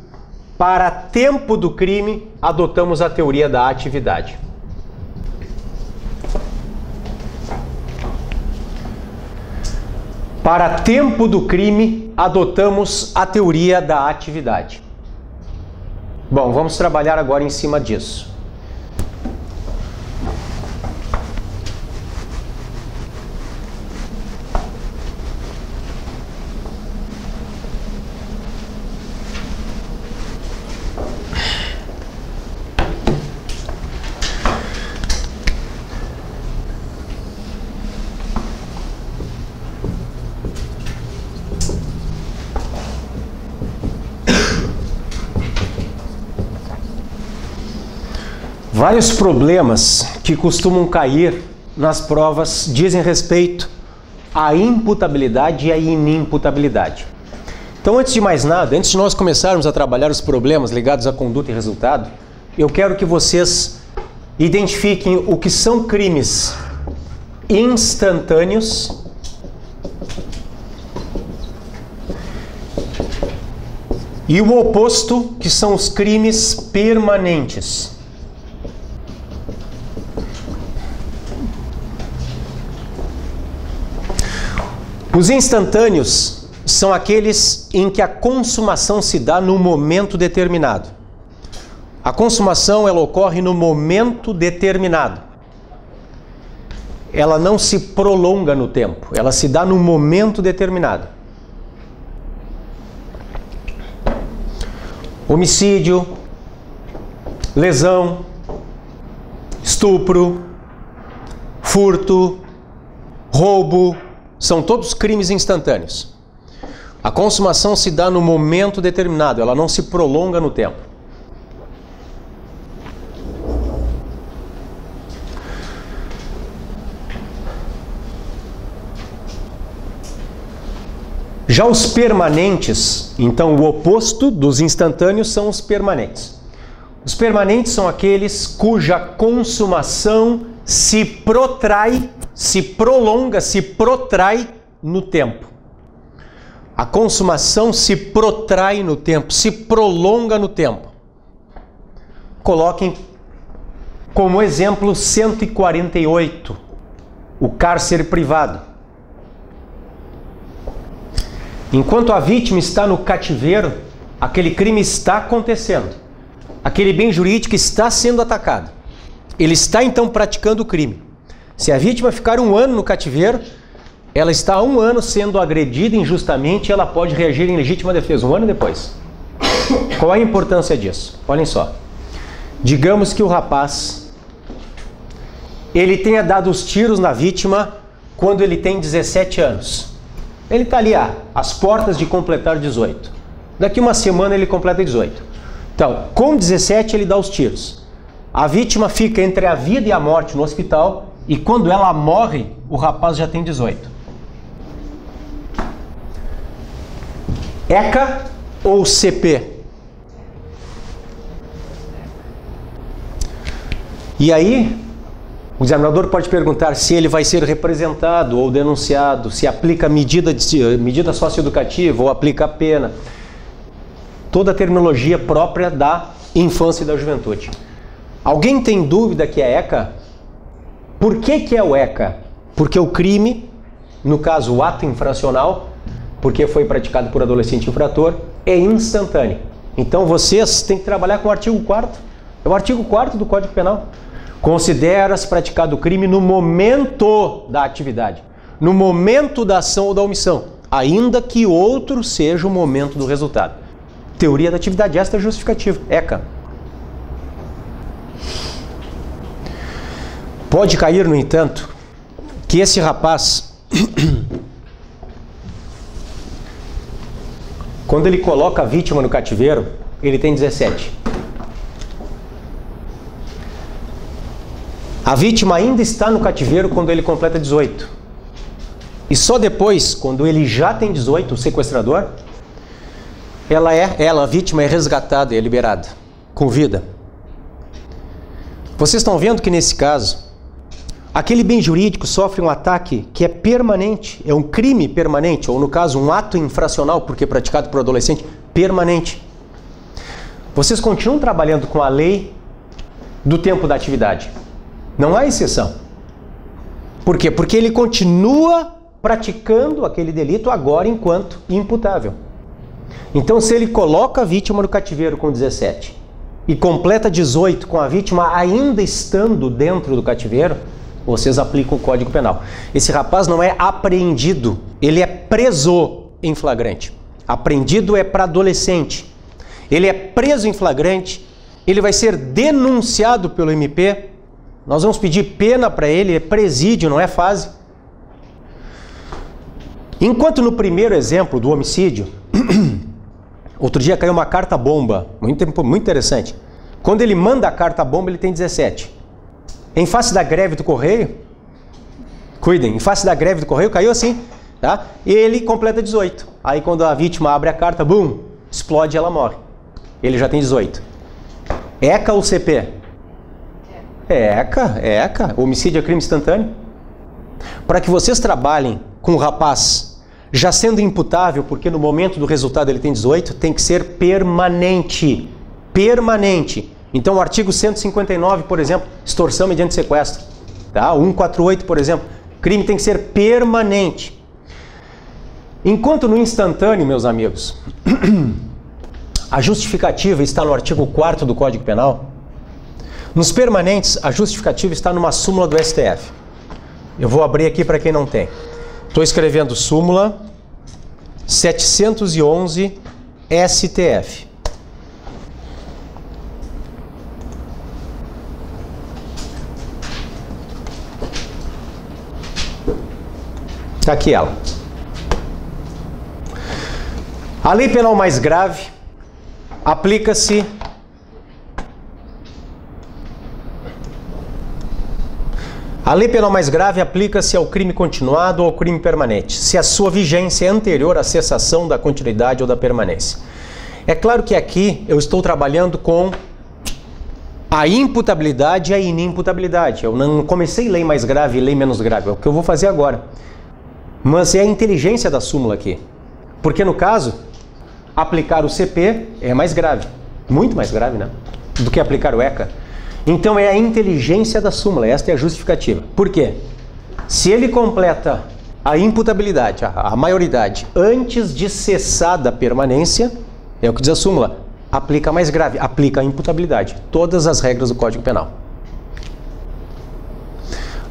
para tempo do crime, adotamos a teoria da atividade. Para tempo do crime, adotamos a teoria da atividade. Bom, vamos trabalhar agora em cima disso. Vários problemas que costumam cair nas provas dizem respeito à imputabilidade e à inimputabilidade. Então, antes de mais nada, antes de nós começarmos a trabalhar os problemas ligados à conduta e resultado, eu quero que vocês identifiquem o que são crimes instantâneos e o oposto, que são os crimes permanentes. Os instantâneos são aqueles em que a consumação se dá num momento determinado. A consumação, ela ocorre no momento determinado. Ela não se prolonga no tempo, ela se dá num momento determinado. Homicídio, lesão, estupro, furto, roubo, são todos crimes instantâneos. A consumação se dá no momento determinado, ela não se prolonga no tempo. Já os permanentes, então o oposto dos instantâneos são os permanentes. Os permanentes são aqueles cuja consumação se protrai, se prolonga, se protrai no tempo. A consumação se protrai no tempo, se prolonga no tempo. Coloquem como exemplo 148, o cárcere privado. Enquanto a vítima está no cativeiro, aquele crime está acontecendo. Aquele bem jurídico está sendo atacado. Ele está então praticando o crime. Se a vítima ficar 1 ano no cativeiro, ela está há 1 ano sendo agredida injustamente e ela pode reagir em legítima defesa 1 ano depois. Qual é a importância disso? Olhem só. Digamos que o rapaz, ele tenha dado os tiros na vítima quando ele tem 17 anos. Ele está ali, às portas de completar 18. Daqui 1 semana ele completa 18. Então, com 17 ele dá os tiros. A vítima fica entre a vida e a morte no hospital e quando ela morre, o rapaz já tem 18. ECA ou CP? E aí, o examinador pode perguntar se ele vai ser representado ou denunciado, se aplica medida socioeducativa ou aplica a pena. Toda a terminologia própria da infância e da juventude. Alguém tem dúvida que é ECA? Por que é o ECA? Porque o crime, no caso o ato infracional, porque foi praticado por adolescente infrator, é instantâneo. Então vocês têm que trabalhar com o artigo 4º. É o artigo 4º do Código Penal. Considera-se praticado o crime no momento da atividade, no momento da ação ou da omissão, ainda que outro seja o momento do resultado. Teoria da atividade, esta é justificativa, ECA. Pode cair, no entanto, que esse rapaz, quando ele coloca a vítima no cativeiro, ele tem 17. A vítima ainda está no cativeiro quando ele completa 18. E só depois, quando ele já tem 18, o sequestrador, a vítima é resgatada e é liberada, com vida. Vocês estão vendo que nesse caso, aquele bem jurídico sofre um ataque que é permanente, é um crime permanente, ou no caso um ato infracional, porque é praticado por adolescente, permanente. Vocês continuam trabalhando com a lei do tempo da atividade. Não há exceção. Por quê? Porque ele continua praticando aquele delito agora enquanto imputável. Então, se ele coloca a vítima no cativeiro com 17 e completa 18 com a vítima ainda estando dentro do cativeiro, vocês aplicam o Código Penal. Esse rapaz não é apreendido, ele é preso em flagrante. Apreendido é para adolescente. Ele é preso em flagrante, ele vai ser denunciado pelo MP. Nós vamos pedir pena para ele, é presídio, não é fase. Enquanto no primeiro exemplo do homicídio, outro dia caiu uma carta-bomba, muito interessante. Quando ele manda a carta-bomba, ele tem 17. Em face da greve do Correio, cuidem, em face da greve do Correio caiu assim, tá? E ele completa 18. Aí quando a vítima abre a carta, bum, explode e ela morre. Ele já tem 18. ECA ou CP? ECA. Homicídio é crime instantâneo. Para que vocês trabalhem com o rapaz já sendo imputável, porque no momento do resultado ele tem 18, tem que ser permanente. Permanente. Então o artigo 159, por exemplo, extorsão mediante sequestro. Tá? 148, por exemplo, crime tem que ser permanente. Enquanto no instantâneo, meus amigos, a justificativa está no artigo 4º do Código Penal. Nos permanentes, a justificativa está numa súmula do STF. Eu vou abrir aqui para quem não tem. Estou escrevendo súmula 711 STF. Está aqui ela. A lei penal mais grave aplica-se ao crime continuado ou ao crime permanente, se a sua vigência é anterior à cessação da continuidade ou da permanência. É claro que aqui eu estou trabalhando com a imputabilidade e a inimputabilidade. Eu não comecei lei mais grave e lei menos grave, é o que eu vou fazer agora. Mas é a inteligência da súmula aqui. Porque no caso, aplicar o CP é mais grave, muito mais grave, né? Do que aplicar o ECA. Então é a inteligência da súmula, esta é a justificativa. Por quê? Se ele completa a imputabilidade, a maioridade, antes de cessada a permanência, é o que diz a súmula, aplica mais grave, aplica a imputabilidade. Todas as regras do Código Penal.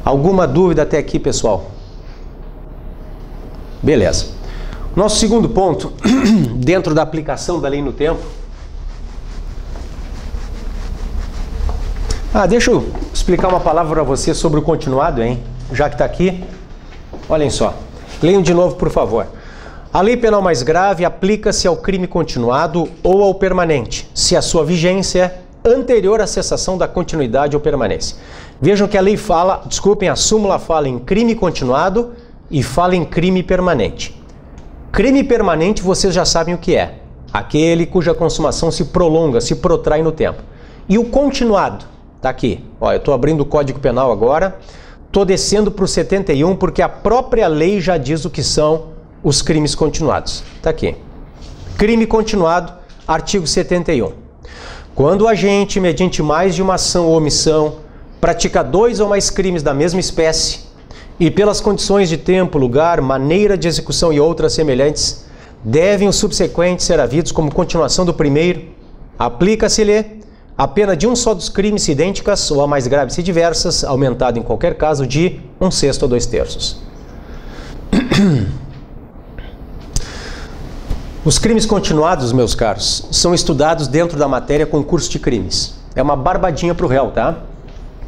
Alguma dúvida até aqui, pessoal? Beleza. Nosso segundo ponto, dentro da aplicação da lei no tempo. Deixa eu explicar uma palavra para você sobre o continuado, hein? Já que está aqui, olhem só. Leiam de novo, por favor. A lei penal mais grave aplica-se ao crime continuado ou ao permanente, se a sua vigência é anterior à cessação da continuidade ou permanência. Vejam que a lei fala, a súmula fala em crime continuado e fala em crime permanente. Crime permanente vocês já sabem o que é. Aquele cuja consumação se prolonga, se protrai no tempo. E o continuado? Está aqui. Ó, eu estou abrindo o Código Penal agora. Estou descendo para o 71 porque a própria lei já diz o que são os crimes continuados. Está aqui. Crime continuado, artigo 71. Quando o agente, mediante mais de uma ação ou omissão, pratica 2 ou mais crimes da mesma espécie e pelas condições de tempo, lugar, maneira de execução e outras semelhantes, devem os subsequentes ser havidos como continuação do primeiro, aplica-se-lhe a pena de um só dos crimes se idênticas ou a mais graves se diversas, aumentado em qualquer caso de 1/6 ou 2/3. Os crimes continuados, meus caros, são estudados dentro da matéria concurso de crimes. É uma barbadinha para o réu, tá?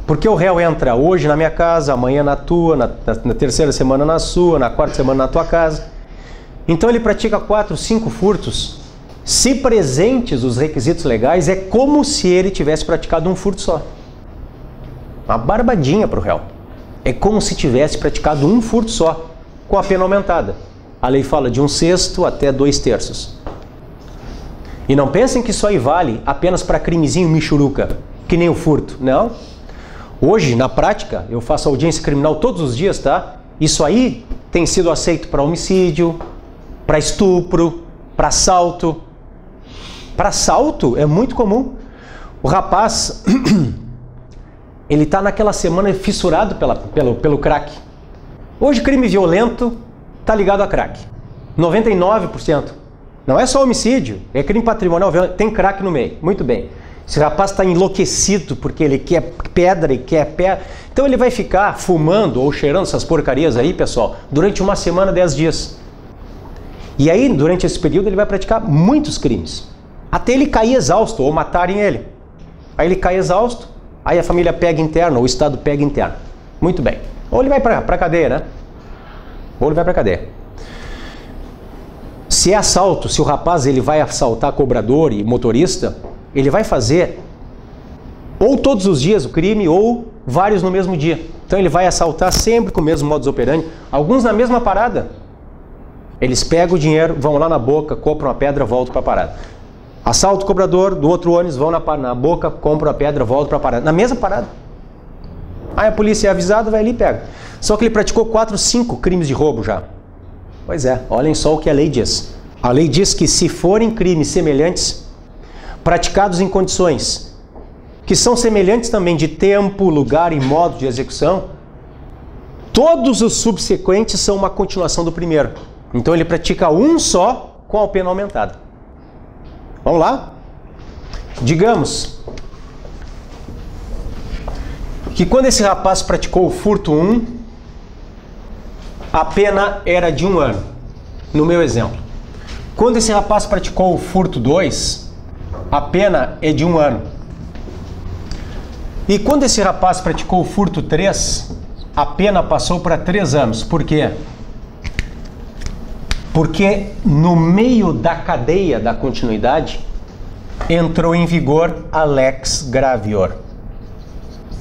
Porque o réu entra hoje na minha casa, amanhã na tua, na terceira semana na sua, na quarta semana na tua casa. Então ele pratica 4, 5 furtos. Se presentes os requisitos legais, é como se ele tivesse praticado um furto só. Uma barbadinha para o réu. É como se tivesse praticado um furto só, com a pena aumentada. A lei fala de 1/6 até 2/3. E não pensem que isso aí vale apenas para crimezinho michuruca, que nem o furto. Não. Hoje, na prática, eu faço audiência criminal todos os dias, tá? Isso aí tem sido aceito para homicídio, para estupro, para assalto. Para assalto é muito comum. O rapaz, ele tá naquela semana fissurado pelo crack. Hoje, crime violento tá ligado a crack. 99%. Não é só homicídio, é crime patrimonial violento, tem crack no meio. Muito bem. Esse rapaz está enlouquecido porque ele quer pedra e quer pedra. Então ele vai ficar fumando ou cheirando essas porcarias aí, pessoal, durante uma semana, 10 dias. E aí, durante esse período, ele vai praticar muitos crimes. Até ele cair exausto ou matarem ele. Aí ele cai exausto, aí a família pega interno, ou o Estado pega interno. Muito bem. Ou ele vai para a cadeia, né? Ou ele vai para a cadeia. Se é assalto, se o rapaz ele vai assaltar cobrador e motorista, ele vai fazer ou todos os dias o crime ou vários no mesmo dia. Então ele vai assaltar sempre com o mesmo modus operandi, alguns na mesma parada. Eles pegam o dinheiro, vão lá na boca, compram a pedra, voltam para a parada. Assalto o cobrador do outro ônibus, vão na boca, compram a pedra, voltam para a parada. Na mesma parada. Aí a polícia é avisada, vai ali e pega. Só que ele praticou 4, 5 crimes de roubo já. Pois é, olhem só o que a lei diz. A lei diz que se forem crimes semelhantes, praticados em condições que são semelhantes também de tempo, lugar e modo de execução, todos os subsequentes são uma continuação do primeiro. Então ele pratica um só com a pena aumentada. Vamos lá? Digamos que quando esse rapaz praticou o furto 1, a pena era de 1 ano, no meu exemplo. Quando esse rapaz praticou o furto 2, a pena é de 1 ano. E quando esse rapaz praticou o furto 3, a pena passou para 3 anos. Por quê? Porque no meio da cadeia da continuidade entrou em vigor a lex gravior.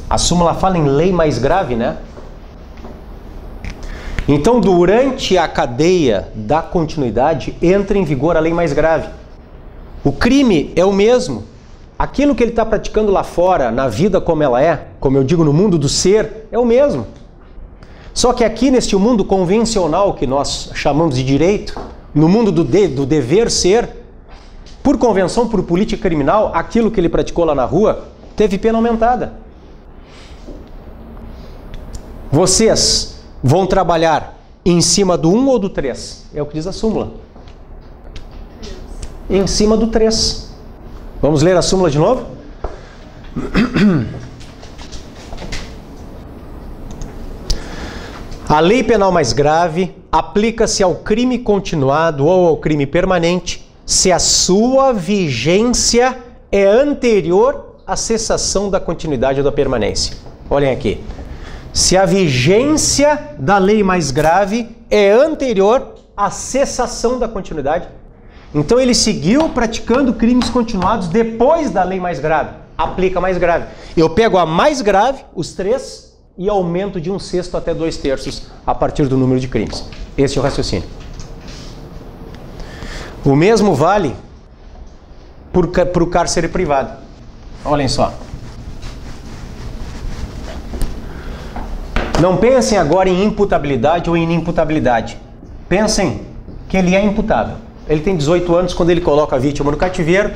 A súmula fala em lei mais grave, né? Então, durante a cadeia da continuidade, entra em vigor a lei mais grave. O crime é o mesmo. Aquilo que ele está praticando lá fora, na vida como ela é, como eu digo, no mundo do ser, é o mesmo. Só que aqui, neste mundo convencional que nós chamamos de direito, no mundo do dever ser, por convenção, por política criminal, aquilo que ele praticou lá na rua teve pena aumentada. Vocês vão trabalhar em cima do 1 ou do 3? É o que diz a súmula. Em cima do 3. Vamos ler a súmula de novo? A lei penal mais grave aplica-se ao crime continuado ou ao crime permanente se a sua vigência é anterior à cessação da continuidade ou da permanência. Olhem aqui. Se a vigência da lei mais grave é anterior à cessação da continuidade, então ele seguiu praticando crimes continuados depois da lei mais grave. Aplica a mais grave. Eu pego a mais grave, os 3, e aumento de 1/6 até 2/3 a partir do número de crimes. Esse é o raciocínio. O mesmo vale para o cárcere privado. Olhem só. Não pensem agora em imputabilidade ou em inimputabilidade. Pensem que ele é imputável. Ele tem 18 anos quando ele coloca a vítima no cativeiro.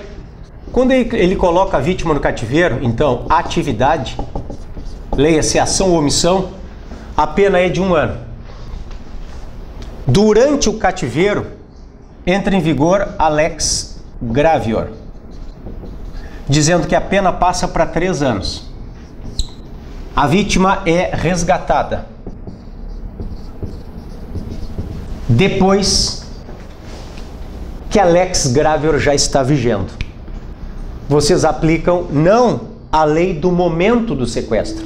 Quando ele coloca a vítima no cativeiro, então, atividade, leia-se ação ou omissão, a pena é de 1 ano. Durante o cativeiro, entra em vigor a lex gravior, dizendo que a pena passa para 3 anos. A vítima é resgatada depois que a lex gravior já está vigendo. Vocês aplicam não a lei do momento do sequestro.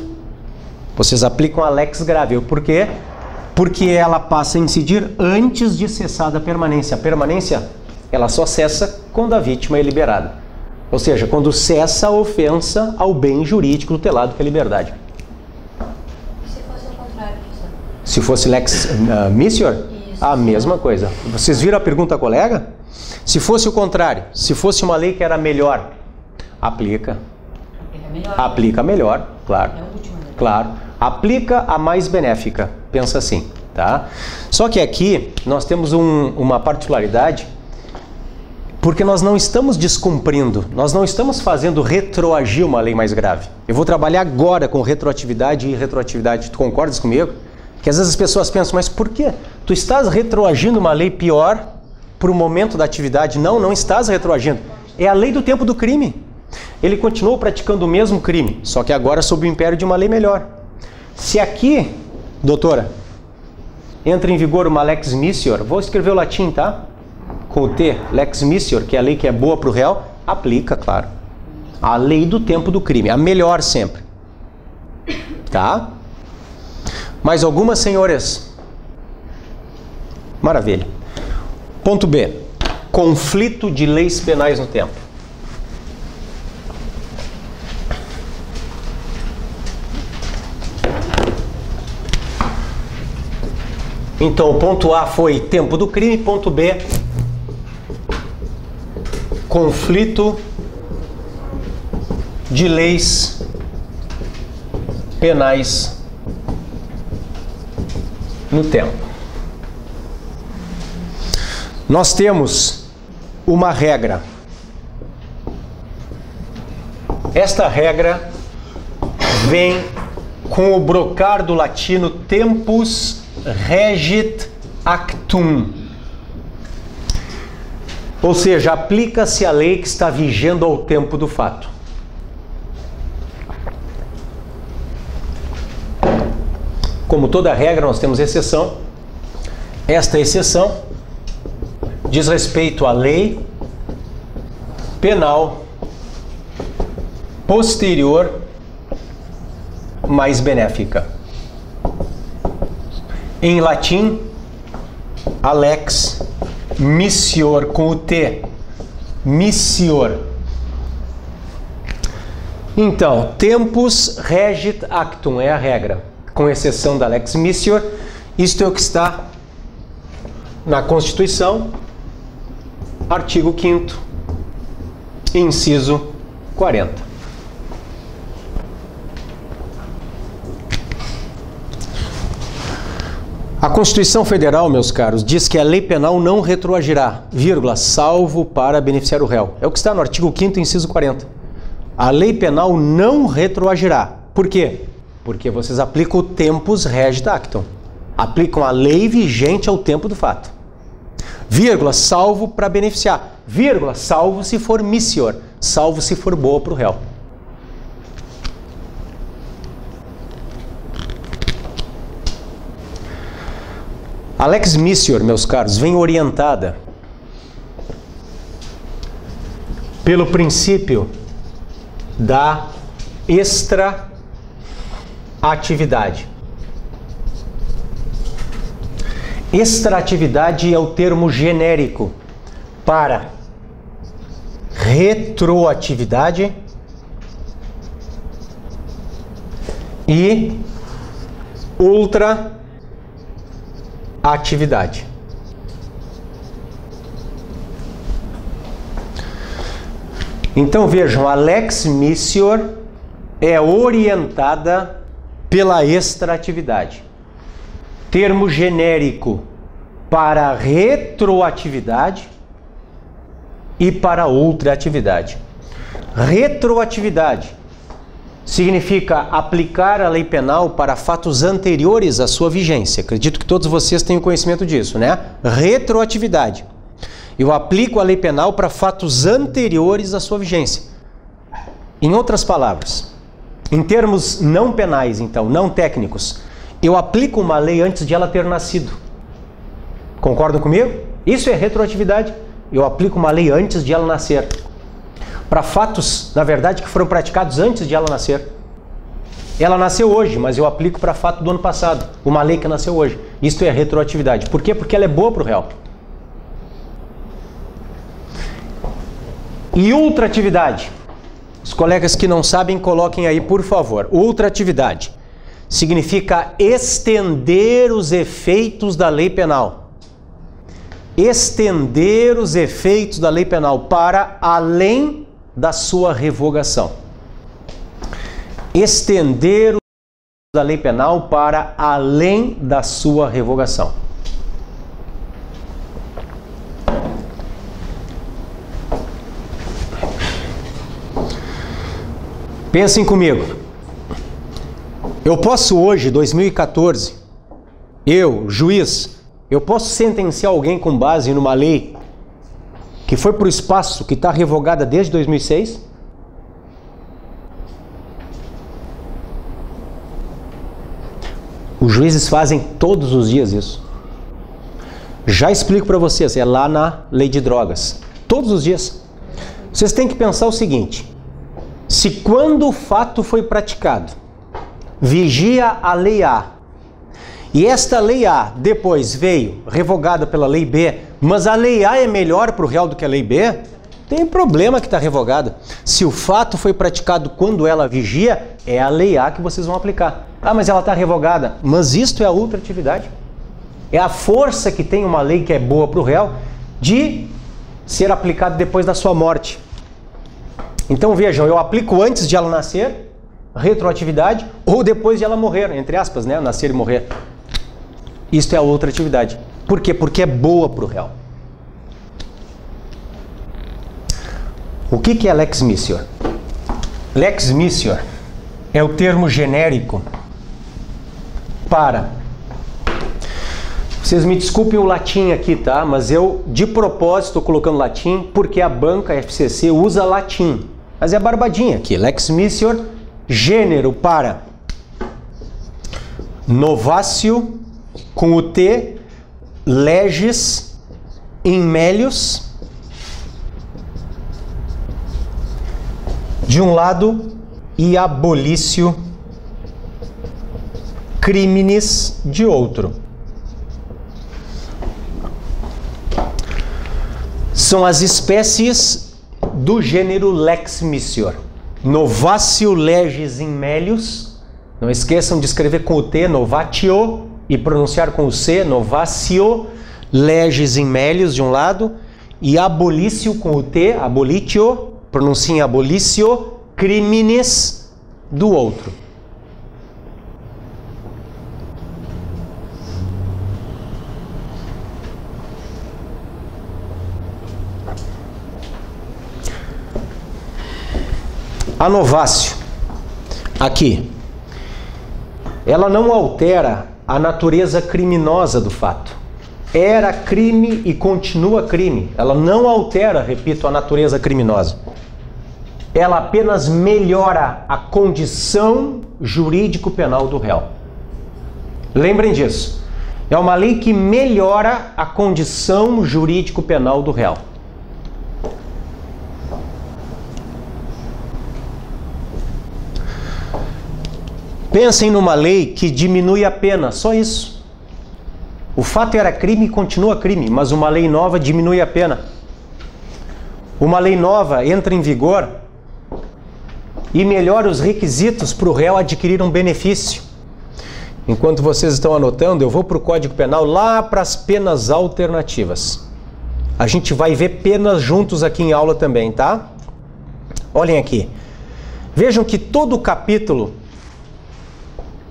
Vocês aplicam a lex gravior. Por quê? Porque ela passa a incidir antes de cessada a permanência. A permanência, ela só cessa quando a vítima é liberada. Ou seja, quando cessa a ofensa ao bem jurídico tutelado que é a liberdade. Se fosse o contrário, professor? Se fosse lex missior, a mesma coisa. Vocês viram a pergunta, colega? Se fosse o contrário, se fosse uma lei que era melhor, aplica. Aplica melhor. Aplica melhor, claro. É a última lei. Claro. Aplica a mais benéfica. Pensa assim, tá? Só que aqui nós temos uma particularidade, porque nós não estamos descumprindo, nós não estamos fazendo retroagir uma lei mais grave. Eu vou trabalhar agora com retroatividade e retroatividade. Tu concordas comigo? Que às vezes as pessoas pensam, mas por quê? Tu estás retroagindo uma lei pior para o momento da atividade? Não, não estás retroagindo. É a lei do tempo do crime. Ele continuou praticando o mesmo crime, só que agora sob o império de uma lei melhor. Se aqui, doutora, entra em vigor uma lex missior, vou escrever o latim, tá? Com o T, lex missior, que é a lei que é boa para o réu, aplica, claro. A lei do tempo do crime, a melhor sempre. Tá? Mais algumas, senhores? Maravilha. Ponto B. Conflito de leis penais no tempo. Então, o ponto A foi tempo do crime, ponto B, conflito de leis penais no tempo. Nós temos uma regra. Esta regra vem com o brocardo latino tempus regit actum, ou seja, aplica-se a lei que está vigendo ao tempo do fato. Como toda regra, nós temos exceção. Esta exceção diz respeito à lei penal posterior mais benéfica. Em latim, a lex missior, com o T, missior. Então, tempus regit actum é a regra, com exceção da lex missior. Isto é o que está na Constituição, artigo 5º, inciso 40. A Constituição Federal, meus caros, diz que a lei penal não retroagirá, vírgula, salvo para beneficiar o réu. É o que está no artigo 5º, inciso 40. A lei penal não retroagirá. Por quê? Porque vocês aplicam o tempus regit actum. Aplicam a lei vigente ao tempo do fato. Vírgula, salvo para beneficiar. Vírgula, salvo se for missior. Salvo se for boa para o réu. A lex missior, meus caros, vem orientada pelo princípio da extraatividade. Extraatividade é o termo genérico para retroatividade e ultraatividade. Então vejam, a lex missior é orientada pela extraatividade, termo genérico para retroatividade e para ultraatividade. Retroatividade significa aplicar a lei penal para fatos anteriores à sua vigência. Acredito que todos vocês tenham conhecimento disso, né? Retroatividade. Eu aplico a lei penal para fatos anteriores à sua vigência. Em outras palavras, em termos não penais, então, não técnicos, eu aplico uma lei antes de ela ter nascido. Concordam comigo? Isso é retroatividade. Eu aplico uma lei antes de ela nascer. Para fatos, na verdade, que foram praticados antes de ela nascer. Ela nasceu hoje, mas eu aplico para fato do ano passado. Uma lei que nasceu hoje. Isso é retroatividade. Por quê? Porque ela é boa para o réu. E ultratividade? Os colegas que não sabem, coloquem aí, por favor. Ultratividade significa estender os efeitos da lei penal. Estender os efeitos da lei penal para além da sua revogação. Estender os efeitos da lei penal para além da sua revogação. Pensem comigo. Eu posso hoje, 2014, eu, juiz, eu posso sentenciar alguém com base numa lei que foi para o espaço, que está revogada desde 2006? Os juízes fazem todos os dias isso. Já explico para vocês, é lá na lei de drogas. Todos os dias. Vocês têm que pensar o seguinte: se quando o fato foi praticado, vigia a lei A, e esta lei A depois veio revogada pela lei B, mas a lei A é melhor para o réu do que a lei B, tem problema que está revogada. Se o fato foi praticado quando ela vigia, é a lei A que vocês vão aplicar. Ah, mas ela está revogada. Mas isto é a ultratividade. É a força que tem uma lei que é boa para o réu de ser aplicada depois da sua morte. Então vejam, eu aplico antes de ela nascer, retroatividade, ou depois de ela morrer, entre aspas, né? Nascer e morrer. Isto é a ultratividade. Por quê? Porque é boa para o réu. O que é lex missior? Lex missior é o termo genérico para... Vocês me desculpem o latim aqui, tá? Mas eu, de propósito, estou colocando latim porque a banca FCC usa latim. Mas é barbadinha aqui. Lex missior, gênero para novatio, com o T, leges, in melius, de um lado, e abolício criminis de outro. São as espécies do gênero lex missior. Novatio legis in melius. Não esqueçam de escrever com o T, novatio, e pronunciar com o C, novatio legis in melius de um lado, e abolício com o T, abolitio, pronunciem abolício, criminis do outro. A novatio, aqui, ela não altera a natureza criminosa do fato. Era crime e continua crime. Ela não altera, repito, a natureza criminosa. Ela apenas melhora a condição jurídico-penal do réu. Lembrem disso. É uma lei que melhora a condição jurídico-penal do réu. Pensem numa lei que diminui a pena, só isso. O fato era crime e continua crime, mas uma lei nova diminui a pena. Uma lei nova entra em vigor e melhora os requisitos para o réu adquirir um benefício. Enquanto vocês estão anotando, eu vou para o Código Penal, lá para as penas alternativas. A gente vai ver penas juntos aqui em aula também, tá? Olhem aqui. Vejam que todo o capítulo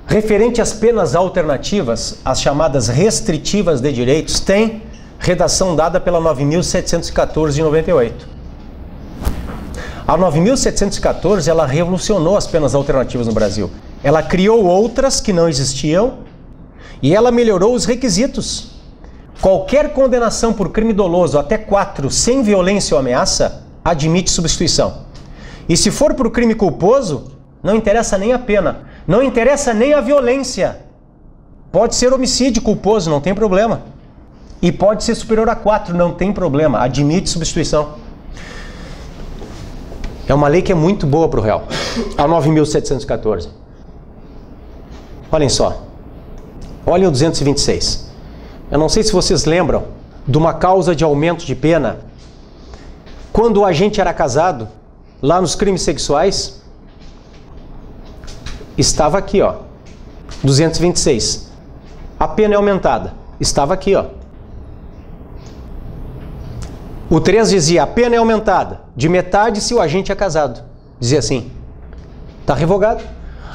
referente às penas alternativas, as chamadas restritivas de direitos, tem redação dada pela 9.714 de 98. A 9.714, ela revolucionou as penas alternativas no Brasil. Ela criou outras que não existiam e ela melhorou os requisitos. Qualquer condenação por crime doloso até 4 sem violência ou ameaça admite substituição. E se for por crime culposo, não interessa nem a pena, não interessa nem a violência. Pode ser homicídio culposo, não tem problema. E pode ser superior a 4, não tem problema, admite substituição. É uma lei que é muito boa para o réu, a 9.714. Olhem só, olhem o 226. Eu não sei se vocês lembram de uma causa de aumento de pena quando o agente era casado, lá nos crimes sexuais. Estava aqui, ó, 226. A pena é aumentada. Estava aqui, ó. O 3 dizia, a pena é aumentada de metade se o agente é casado. Dizia assim. Está revogado.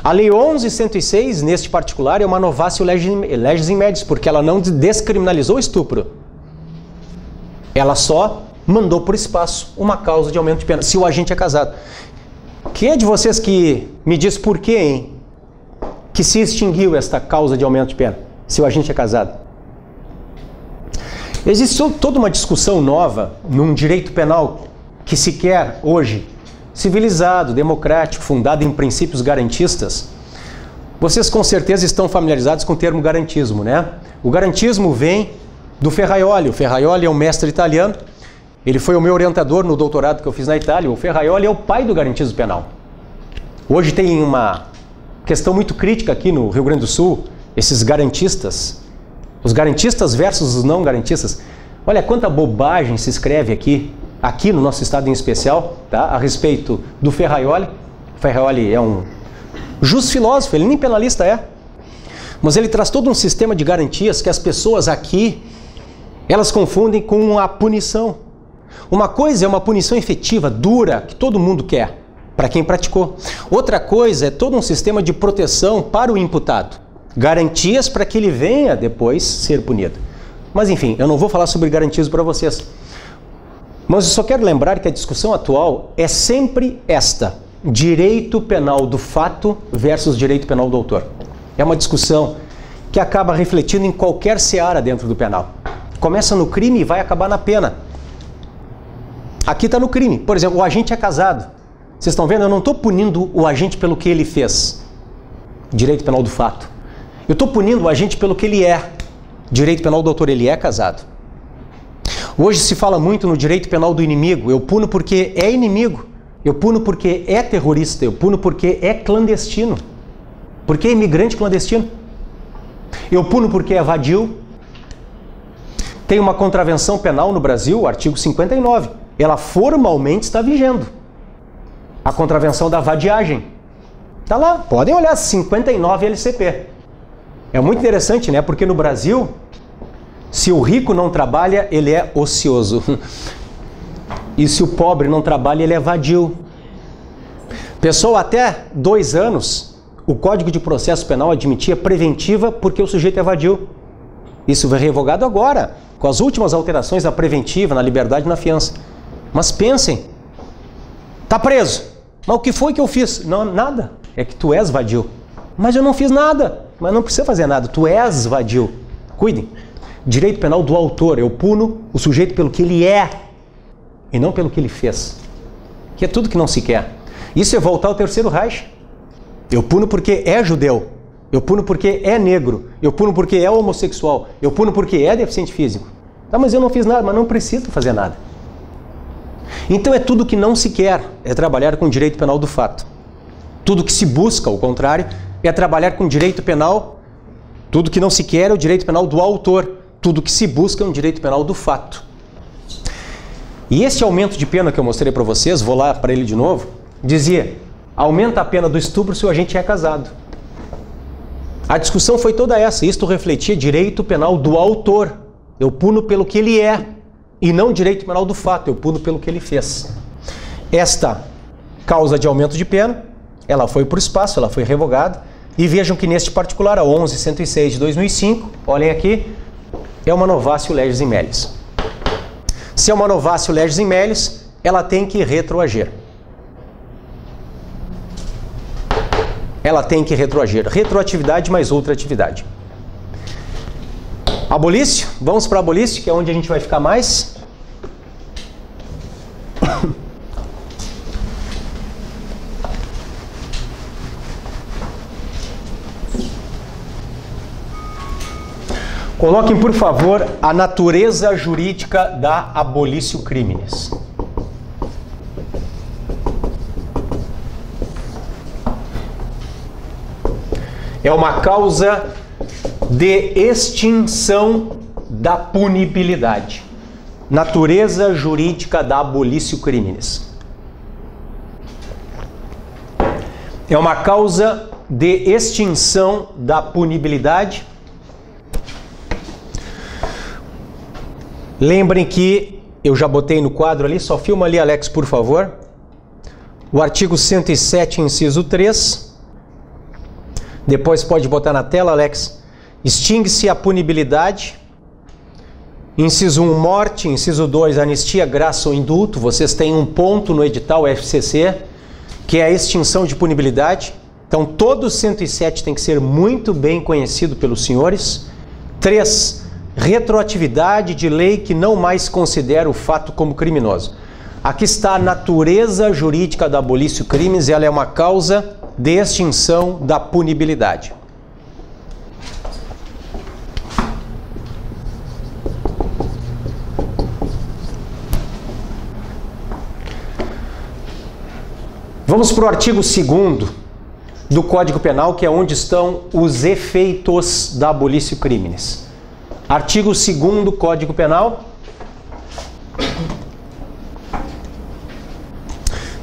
A Lei 11.106, neste particular, é uma novatio legis in mediis, porque ela não descriminalizou o estupro. Ela só mandou por espaço uma causa de aumento de pena, se o agente é casado. Quem é de vocês que me diz por quê, hein, que se extinguiu esta causa de aumento de pena, se o agente é casado? Existe toda uma discussão nova num direito penal que se quer hoje civilizado, democrático, fundado em princípios garantistas. Vocês com certeza estão familiarizados com o termo garantismo, né? O garantismo vem do Ferraioli. O Ferraioli é um mestre italiano. Ele foi o meu orientador no doutorado que eu fiz na Itália. O Ferraioli é o pai do garantismo penal. Hoje tem uma questão muito crítica aqui no Rio Grande do Sul, esses garantistas, os garantistas versus os não garantistas. Olha quanta bobagem se escreve aqui no nosso estado em especial, tá? A respeito do Ferraioli. O Ferraioli é um justo filósofo, ele nem penalista é. Mas ele traz todo um sistema de garantias que as pessoas aqui, elas confundem com a punição. Uma coisa é uma punição efetiva, dura, que todo mundo quer, para quem praticou. Outra coisa é todo um sistema de proteção para o imputado. Garantias para que ele venha depois ser punido. Mas enfim, eu não vou falar sobre garantias para vocês. Mas eu só quero lembrar que a discussão atual é sempre esta: direito penal do fato versus direito penal do autor. É uma discussão que acaba refletindo em qualquer seara dentro do penal. Começa no crime e vai acabar na pena. Aqui está no crime. Por exemplo, o agente é casado. Vocês estão vendo? Eu não estou punindo o agente pelo que ele fez. Direito penal do fato. Eu estou punindo o agente pelo que ele é. Direito penal do autor, ele é casado. Hoje se fala muito no direito penal do inimigo. Eu puno porque é inimigo. Eu puno porque é terrorista. Eu puno porque é clandestino. Porque é imigrante clandestino. Eu puno porque é vadio. Tem uma contravenção penal no Brasil, o artigo 59. Ela formalmente está vigendo. A contravenção da vadiagem. Está lá, podem olhar, 59 LCP. É muito interessante, né? Porque no Brasil, se o rico não trabalha, ele é ocioso. E se o pobre não trabalha, ele é vadio. Pessoa até 2 anos, o Código de Processo Penal admitia preventiva porque o sujeito é vadio. Isso foi revogado agora, com as últimas alterações da preventiva, na liberdade e na fiança. Mas pensem, tá preso. Mas o que foi que eu fiz? Não, nada. É que tu és vadio. Mas eu não fiz nada. Mas não precisa fazer nada. Tu és vadio. Cuidem. Direito penal do autor. Eu puno o sujeito pelo que ele é e não pelo que ele fez. Que é tudo que não se quer. Isso é voltar ao Terceiro Reich. Eu puno porque é judeu. Eu puno porque é negro. Eu puno porque é homossexual. Eu puno porque é deficiente físico. Tá, mas eu não fiz nada. Mas não preciso fazer nada. Então é tudo que não se quer, é trabalhar com direito penal do fato. Tudo que se busca, ao contrário, é trabalhar com direito penal. Tudo que não se quer é o direito penal do autor. Tudo que se busca é um direito penal do fato. E esse aumento de pena que eu mostrei para vocês, vou lá para ele de novo, dizia, aumenta a pena do estupro se o agente é casado. A discussão foi toda essa, isto refletia direito penal do autor. Eu puno pelo que ele é. E não direito penal do fato, eu puno pelo que ele fez. Esta causa de aumento de pena, ela foi por espaço, ela foi revogada. E vejam que neste particular, a 11.106 de 2005, olhem aqui, é uma novatio legis in mediis. Se é uma novatio legis in mediis, ela tem que retroagir. ela tem que retroagir. Retroatividade mais outra atividade. Abolício, vamos para abolício, que é onde a gente vai ficar mais. Coloquem, por favor, a natureza jurídica da abolício criminis. É uma causa de extinção da punibilidade. Natureza jurídica da abolício criminis. É uma causa de extinção da punibilidade. Lembrem que eu já botei no quadro ali, só filma ali, Alex, por favor. O artigo 107, inciso 3. Depois pode botar na tela, Alex. Extingue-se a punibilidade. Inciso 1, morte. Inciso 2, anistia, graça ou indulto. Vocês têm um ponto no edital FCC, que é a extinção de punibilidade. Então, todo o 107 tem que ser muito bem conhecido pelos senhores. 3, retroatividade de lei que não mais considera o fato como criminoso. Aqui está a natureza jurídica da abolício crimes, ela é uma causa de extinção da punibilidade. Vamos para o artigo 2º do Código Penal, que é onde estão os efeitos da abolício crimes. Artigo 2º do Código Penal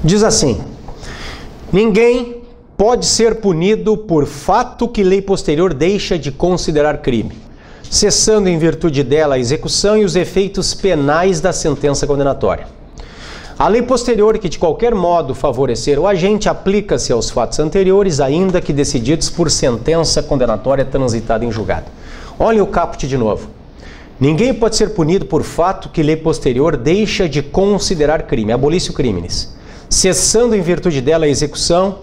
diz assim: ninguém pode ser punido por fato que lei posterior deixa de considerar crime, cessando em virtude dela a execução e os efeitos penais da sentença condenatória. A lei posterior que de qualquer modo favorecer o agente aplica-se aos fatos anteriores, ainda que decididos por sentença condenatória transitada em julgado. Olhem o caput de novo. Ninguém pode ser punido por fato que lei posterior deixa de considerar crime, abolício crimes, cessando em virtude dela a execução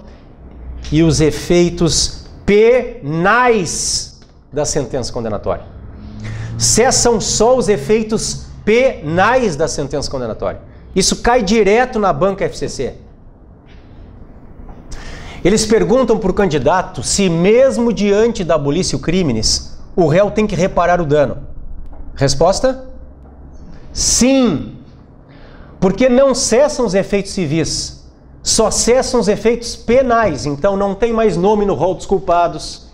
e os efeitos penais da sentença condenatória. Cessam só os efeitos penais da sentença condenatória. Isso cai direto na banca FCC. Eles perguntam para o candidato se mesmo diante da abolício crimes o réu tem que reparar o dano. Resposta? Sim. Porque não cessam os efeitos civis, só cessam os efeitos penais. Então não tem mais nome no rol dos culpados,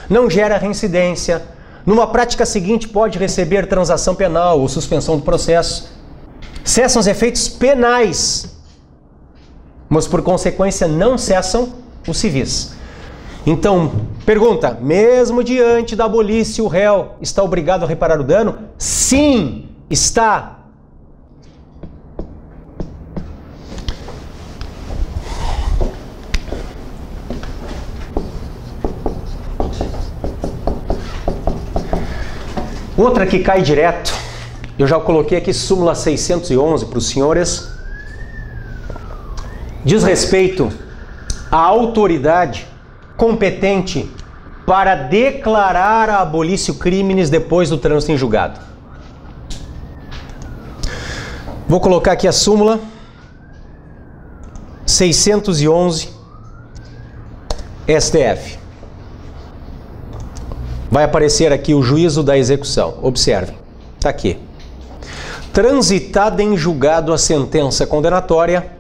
não gera reincidência. Numa prática seguinte pode receber transação penal ou suspensão do processo. Cessam os efeitos penais, mas por consequência não cessam os civis. Então, pergunta, mesmo diante da abolício, o réu está obrigado a reparar o dano? Sim, está. Outra que cai direto, eu já coloquei aqui súmula 611 para os senhores, diz respeito à autoridade competente para declarar a abolício crimes depois do trânsito em julgado. Vou colocar aqui a súmula 611 STF. Vai aparecer aqui o juízo da execução. Observem, está aqui. Transitada em julgado a sentença condenatória,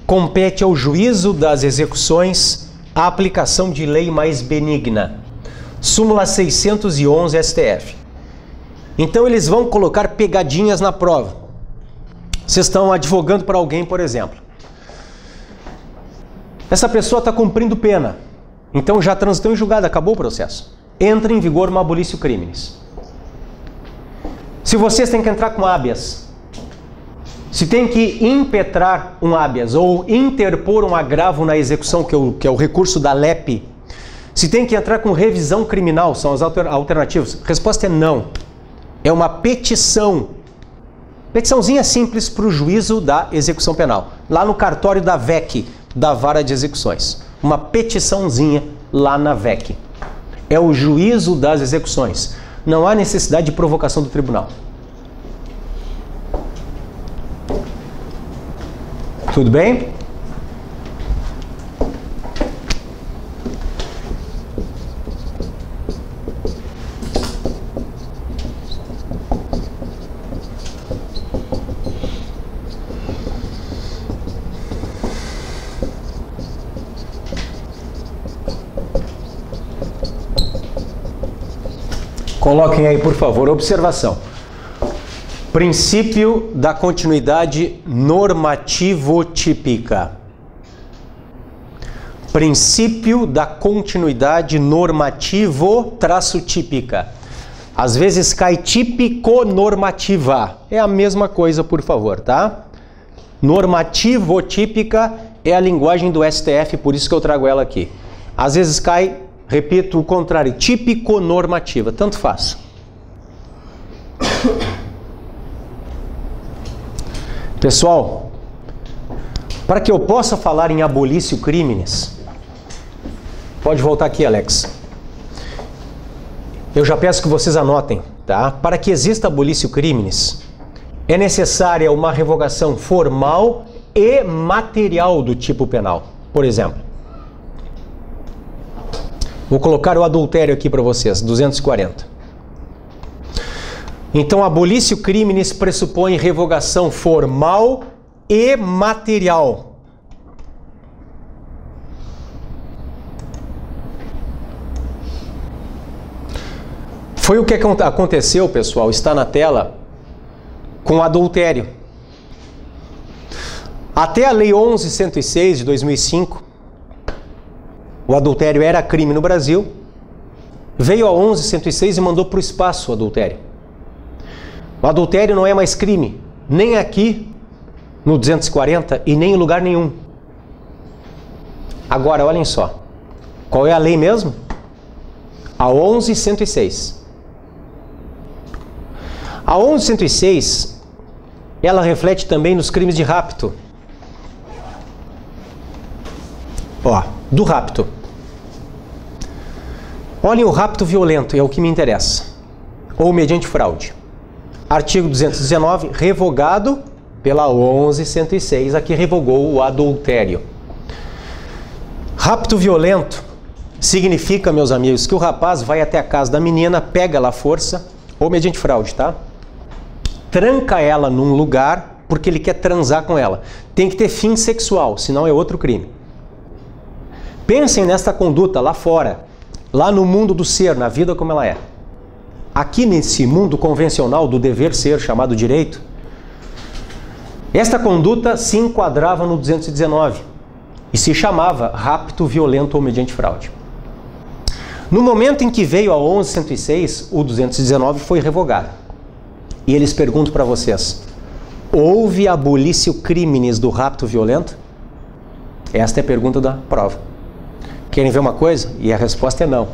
compete ao juízo das execuções a aplicação de lei mais benigna. Súmula 611 STF. Então eles vão colocar pegadinhas na prova. Vocês estão advogando para alguém, por exemplo. Essa pessoa está cumprindo pena. Então já transitou em julgado, acabou o processo. Entra em vigor uma abolício crimes. Se vocês têm que entrar com habeas, se tem que impetrar um habeas ou interpor um agravo na execução, que é o recurso da LEP, se tem que entrar com revisão criminal, são as alternativas. Resposta é não. É uma petição. Petiçãozinha simples para o juízo da execução penal. Lá no cartório da VEC, da Vara de Execuções. Uma petiçãozinha lá na VEC. É o juízo das execuções. Não há necessidade de provocação do tribunal. Tudo bem? Coloquem aí, por favor, observação. Princípio da continuidade normativo-típica. Princípio da continuidade normativo-típica. Às vezes cai típico-normativa. É a mesma coisa, por favor, tá? Normativo-típica é a linguagem do STF, por isso que eu trago ela aqui. Às vezes cai, repito, o contrário, típico-normativa. Tanto faz. Pessoal, para que eu possa falar em abolício crimes, pode voltar aqui, Alex. Eu já peço que vocês anotem, tá? Para que exista abolício crimes, é necessária uma revogação formal e material do tipo penal. Por exemplo, vou colocar o adultério aqui para vocês, 240. Então, abolício crimes pressupõe revogação formal e material. Foi o que aconteceu, pessoal, está na tela, com o adultério. Até a Lei 11.106 de 2005, o adultério era crime no Brasil. Veio a 11.106 e mandou para o espaço o adultério. O adultério não é mais crime, nem aqui no 240 e nem em lugar nenhum. Agora, olhem só. Qual é a lei mesmo? A 11.106. A 11.106, ela reflete também nos crimes de rapto. Ó, do rapto. Olhem o rapto violento, é o que me interessa. Ou mediante fraude. Artigo 219, revogado pela 11.106, aqui revogou o adultério. Rapto violento significa, meus amigos, que o rapaz vai até a casa da menina, pega ela à força, ou mediante fraude, tá? Tranca ela num lugar porque ele quer transar com ela. Tem que ter fim sexual, senão é outro crime. Pensem nesta conduta lá fora, lá no mundo do ser, na vida como ela é. Aqui nesse mundo convencional do dever ser, chamado direito, esta conduta se enquadrava no 219 e se chamava rapto violento ou mediante fraude. No momento em que veio a 11.106, o 219 foi revogado. E eles perguntam para vocês, houve abolício crimes do rapto violento? Esta é a pergunta da prova. Querem ver uma coisa? E a resposta é não.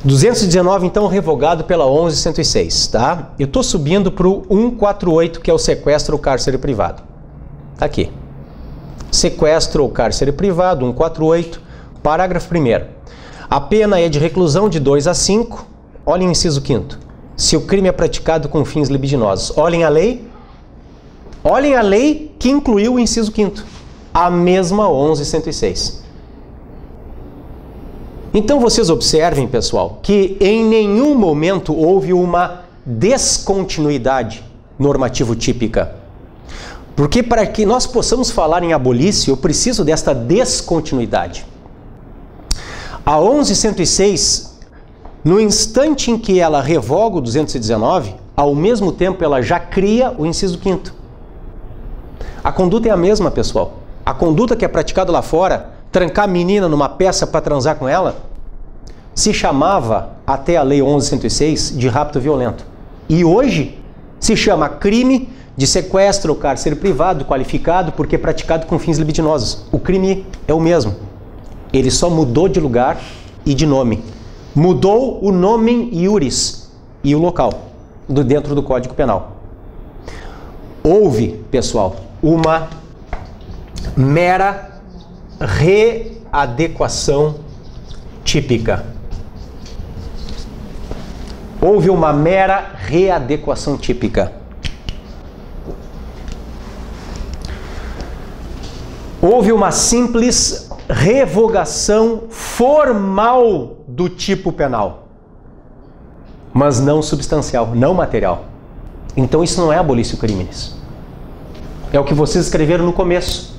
219, então, revogado pela 11.106, tá? Eu estou subindo para o 148, que é o sequestro ou cárcere privado. Tá aqui. Sequestro ou cárcere privado, 148, parágrafo 1º. A pena é de reclusão de 2 a 5, olhem o inciso 5º. Se o crime é praticado com fins libidinosos. Olhem a lei que incluiu o inciso 5º, a mesma 11.106. Então vocês observem, pessoal, que em nenhum momento houve uma descontinuidade normativo-típica. Porque para que nós possamos falar em abolício, eu preciso desta descontinuidade. A 11.106, no instante em que ela revoga o 219, ao mesmo tempo ela já cria o inciso 5º. A conduta é a mesma, pessoal. A conduta que é praticada lá fora, trancar a menina numa peça para transar com ela, se chamava, até a Lei 11.106, de rapto violento. E hoje se chama crime de sequestro ou cárcere privado qualificado porque é praticado com fins libidinosos. O crime é o mesmo. Ele só mudou de lugar e de nome. Mudou o nomen iuris e o local dentro do Código Penal. Houve, pessoal, uma mera readequação típica. Houve uma mera readequação típica. Houve uma simples revogação formal do tipo penal, mas não substancial, não material. Então isso não é abolício criminis. É o que vocês escreveram no começo.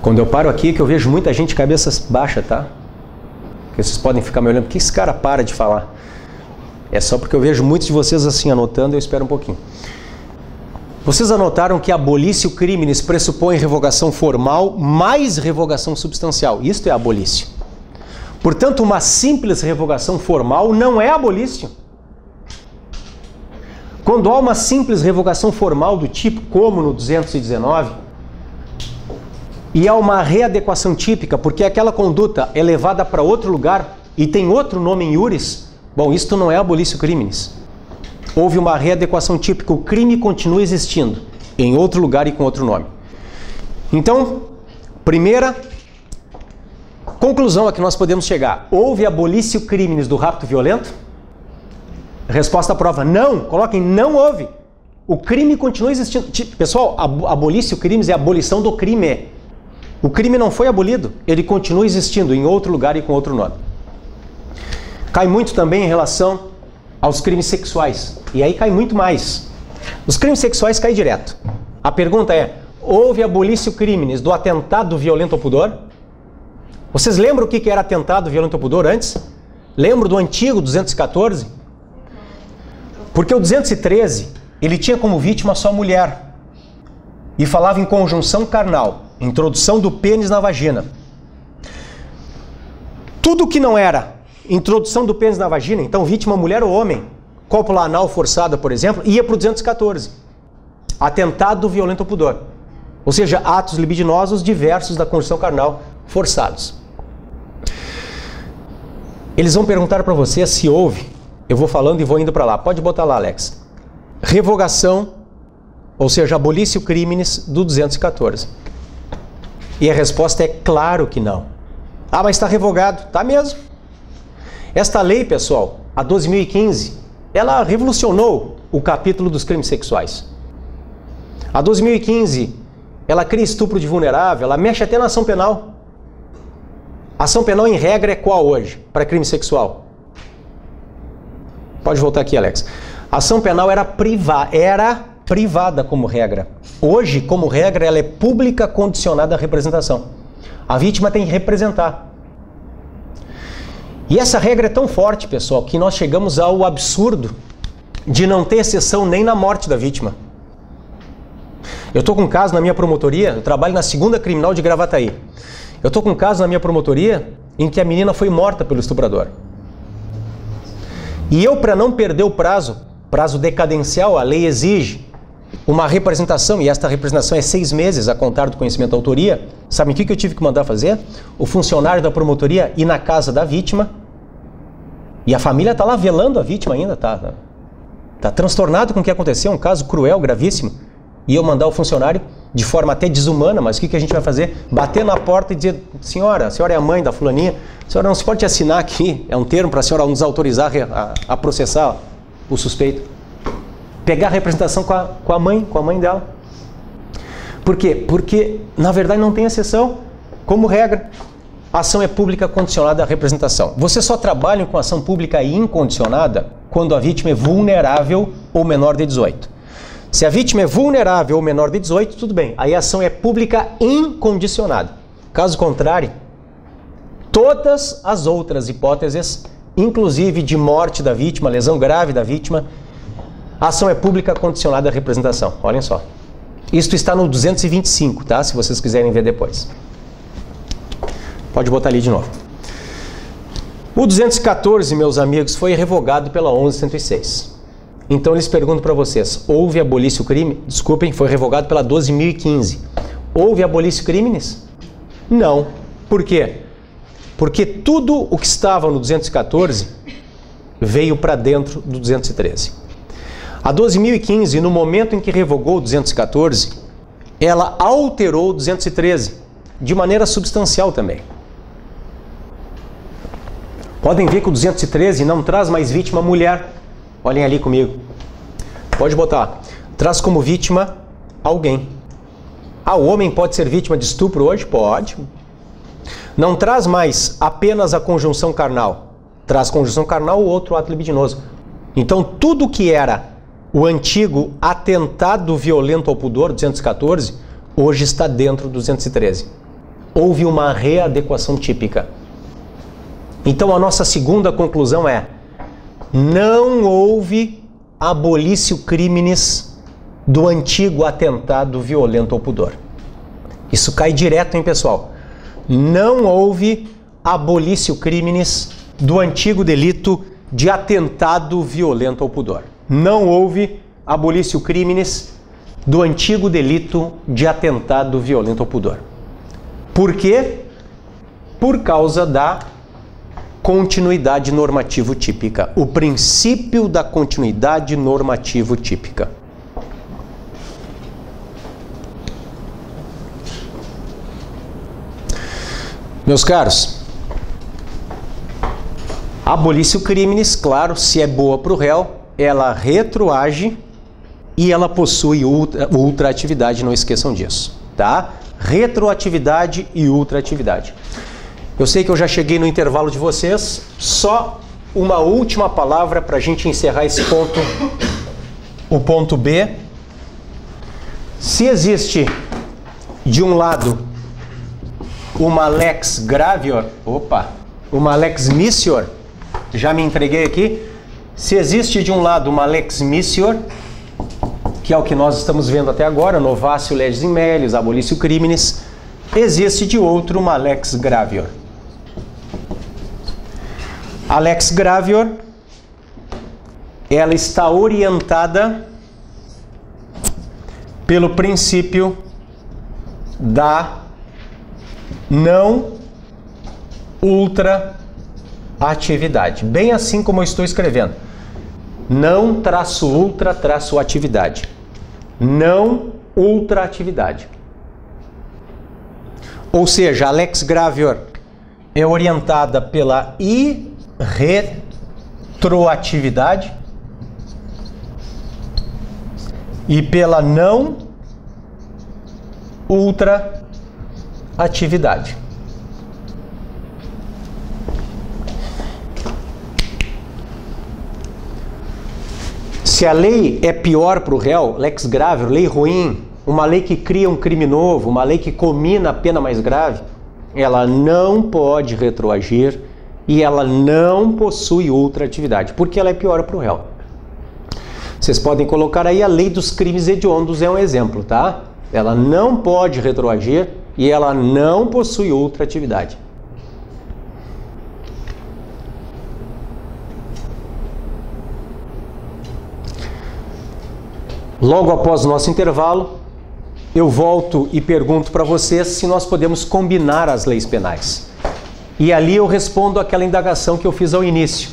Quando eu paro aqui, que eu vejo muita gente de cabeça baixa, tá? Que vocês podem ficar me olhando, por que esse cara para de falar? É só porque eu vejo muitos de vocês assim anotando, eu espero um pouquinho. Vocês anotaram que abolício criminis pressupõe revogação formal mais revogação substancial. Isto é abolício. Portanto, uma simples revogação formal não é abolício. Quando há uma simples revogação formal do tipo, como no 219, e há uma readequação típica, porque aquela conduta é levada para outro lugar e tem outro nome em iuris, bom, isto não é abolício criminis. Houve uma readequação típica, o crime continua existindo, em outro lugar e com outro nome. Então, primeira conclusão a que nós podemos chegar. Houve abolício criminis do rapto violento? Resposta à prova, não. Coloquem, não houve. O crime continua existindo. Pessoal, abolício criminis é a abolição do crime. O crime não foi abolido, ele continua existindo em outro lugar e com outro nome. Cai muito também em relação aos crimes sexuais. E aí cai muito mais. Os crimes sexuais caem direto. A pergunta é, houve abolício criminis do atentado violento ao pudor? Vocês lembram o que era atentado violento ao pudor antes? Lembram do antigo 214? Porque o 213, ele tinha como vítima só mulher. E falava em conjunção carnal, introdução do pênis na vagina. Tudo que não era introdução do pênis na vagina, então vítima mulher ou homem, cópula anal forçada, por exemplo, ia para o 214. Atentado violento ao pudor. Ou seja, atos libidinosos diversos da conjunção carnal forçados. Eles vão perguntar para você se houve, eu vou falando e vou indo para lá, pode botar lá, Alex, revogação, ou seja, abolício criminis do 214. E a resposta é claro que não. Ah, mas está revogado. Tá mesmo. Esta lei, pessoal, a 12.015, ela revolucionou o capítulo dos crimes sexuais. A 12.015, ela cria estupro de vulnerável, ela mexe até na ação penal. A ação penal, em regra, é qual hoje para crime sexual? Pode voltar aqui, Alex. A ação penal era privada como regra. Hoje, como regra, ela é pública condicionada à representação. A vítima tem que representar. E essa regra é tão forte, pessoal, que nós chegamos ao absurdo de não ter exceção nem na morte da vítima. Eu estou com um caso na minha promotoria, eu trabalho na 2ª Criminal de Gravataí. Eu estou com um caso na minha promotoria em que a menina foi morta pelo estuprador. E eu, para não perder o prazo decadencial, a lei exige uma representação, e esta representação é 6 meses a contar do conhecimento da autoria. Sabe o que eu tive que mandar fazer? O funcionário da promotoria ir na casa da vítima, e a família está lá velando a vítima ainda, tá transtornado com o que aconteceu, um caso cruel, gravíssimo, e eu mandar o funcionário, de forma até desumana, mas o que a gente vai fazer? Bater na porta e dizer, senhora, a senhora é a mãe da fulaninha, a senhora não se pode assinar aqui, é um termo para a senhora nos autorizar a processar o suspeito. Pegar a representação com a mãe dela. Por quê? Porque, na verdade, não tem exceção. Como regra, a ação é pública condicionada à representação. Vocês só trabalham com ação pública incondicionada quando a vítima é vulnerável ou menor de 18. Se a vítima é vulnerável ou menor de 18, tudo bem. Aí a ação é pública incondicionada. Caso contrário, todas as outras hipóteses, inclusive de morte da vítima, lesão grave da vítima, a ação é pública condicionada à representação. Olhem só. Isto está no 225, tá? Se vocês quiserem ver depois. Pode botar ali de novo. O 214, meus amigos, foi revogado pela 11.106. Então eles perguntam para vocês, houve abolício crime? Desculpem, foi revogado pela 12.015. Houve abolício criminis? Não. Por quê? Porque tudo o que estava no 214 veio para dentro do 213. A 12.015, no momento em que revogou o 214, ela alterou o 213, de maneira substancial também. Podem ver que o 213 não traz mais vítima mulher. Olhem ali comigo. Pode botar. Traz como vítima alguém. Ah, o homem pode ser vítima de estupro hoje? Pode. Não traz mais apenas a conjunção carnal. Traz conjunção carnal ou outro ato libidinoso. Então, tudo que era o antigo atentado violento ao pudor, 214, hoje está dentro do 213. Houve uma readequação típica. Então, a nossa segunda conclusão é: não houve abolício criminis do antigo atentado violento ao pudor. Isso cai direto, hein, pessoal? Não houve abolício criminis do antigo delito de atentado violento ao pudor. Não houve abolício criminis do antigo delito de atentado violento ao pudor. Por quê? Por causa da continuidade normativo típica. O princípio da continuidade normativo típica. Meus caros, abolício criminis, claro, se é boa para o réu, ela retroage e ela possui ultraatividade, não esqueçam disso, tá? Retroatividade e ultraatividade. Eu sei que eu já cheguei no intervalo de vocês, só uma última palavra para a gente encerrar esse ponto, o ponto B. Se existe, de um lado, uma lex gravior, uma lex missior, já me entreguei aqui. Se existe de um lado uma lex missior, que é o que nós estamos vendo até agora, novatio legis in melius, abolício criminis, existe de outro uma lex gravior. A lex gravior, ela está orientada pelo princípio da não ultraatividade. Bem assim como eu estou escrevendo. Não traço ultra traço atividade. Não ultraatividade. Ou seja, a lex gravior é orientada pela irretroatividade e pela não ultraatividade. Se a lei é pior para o réu, lex gravior, lei ruim, uma lei que cria um crime novo, uma lei que comina a pena mais grave, ela não pode retroagir e ela não possui ultraatividade, porque ela é pior para o réu. Vocês podem colocar aí a lei dos crimes hediondos, é um exemplo, tá? Ela não pode retroagir e ela não possui ultraatividade. Logo após o nosso intervalo, eu volto e pergunto para vocês se nós podemos combinar as leis penais. E ali eu respondo aquela indagação que eu fiz ao início.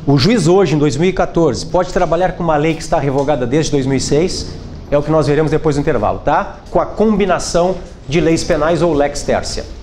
O juiz hoje, em 2014, pode trabalhar com uma lei que está revogada desde 2006? É o que nós veremos depois do intervalo, tá? Com a combinação de leis penais ou lex tercia.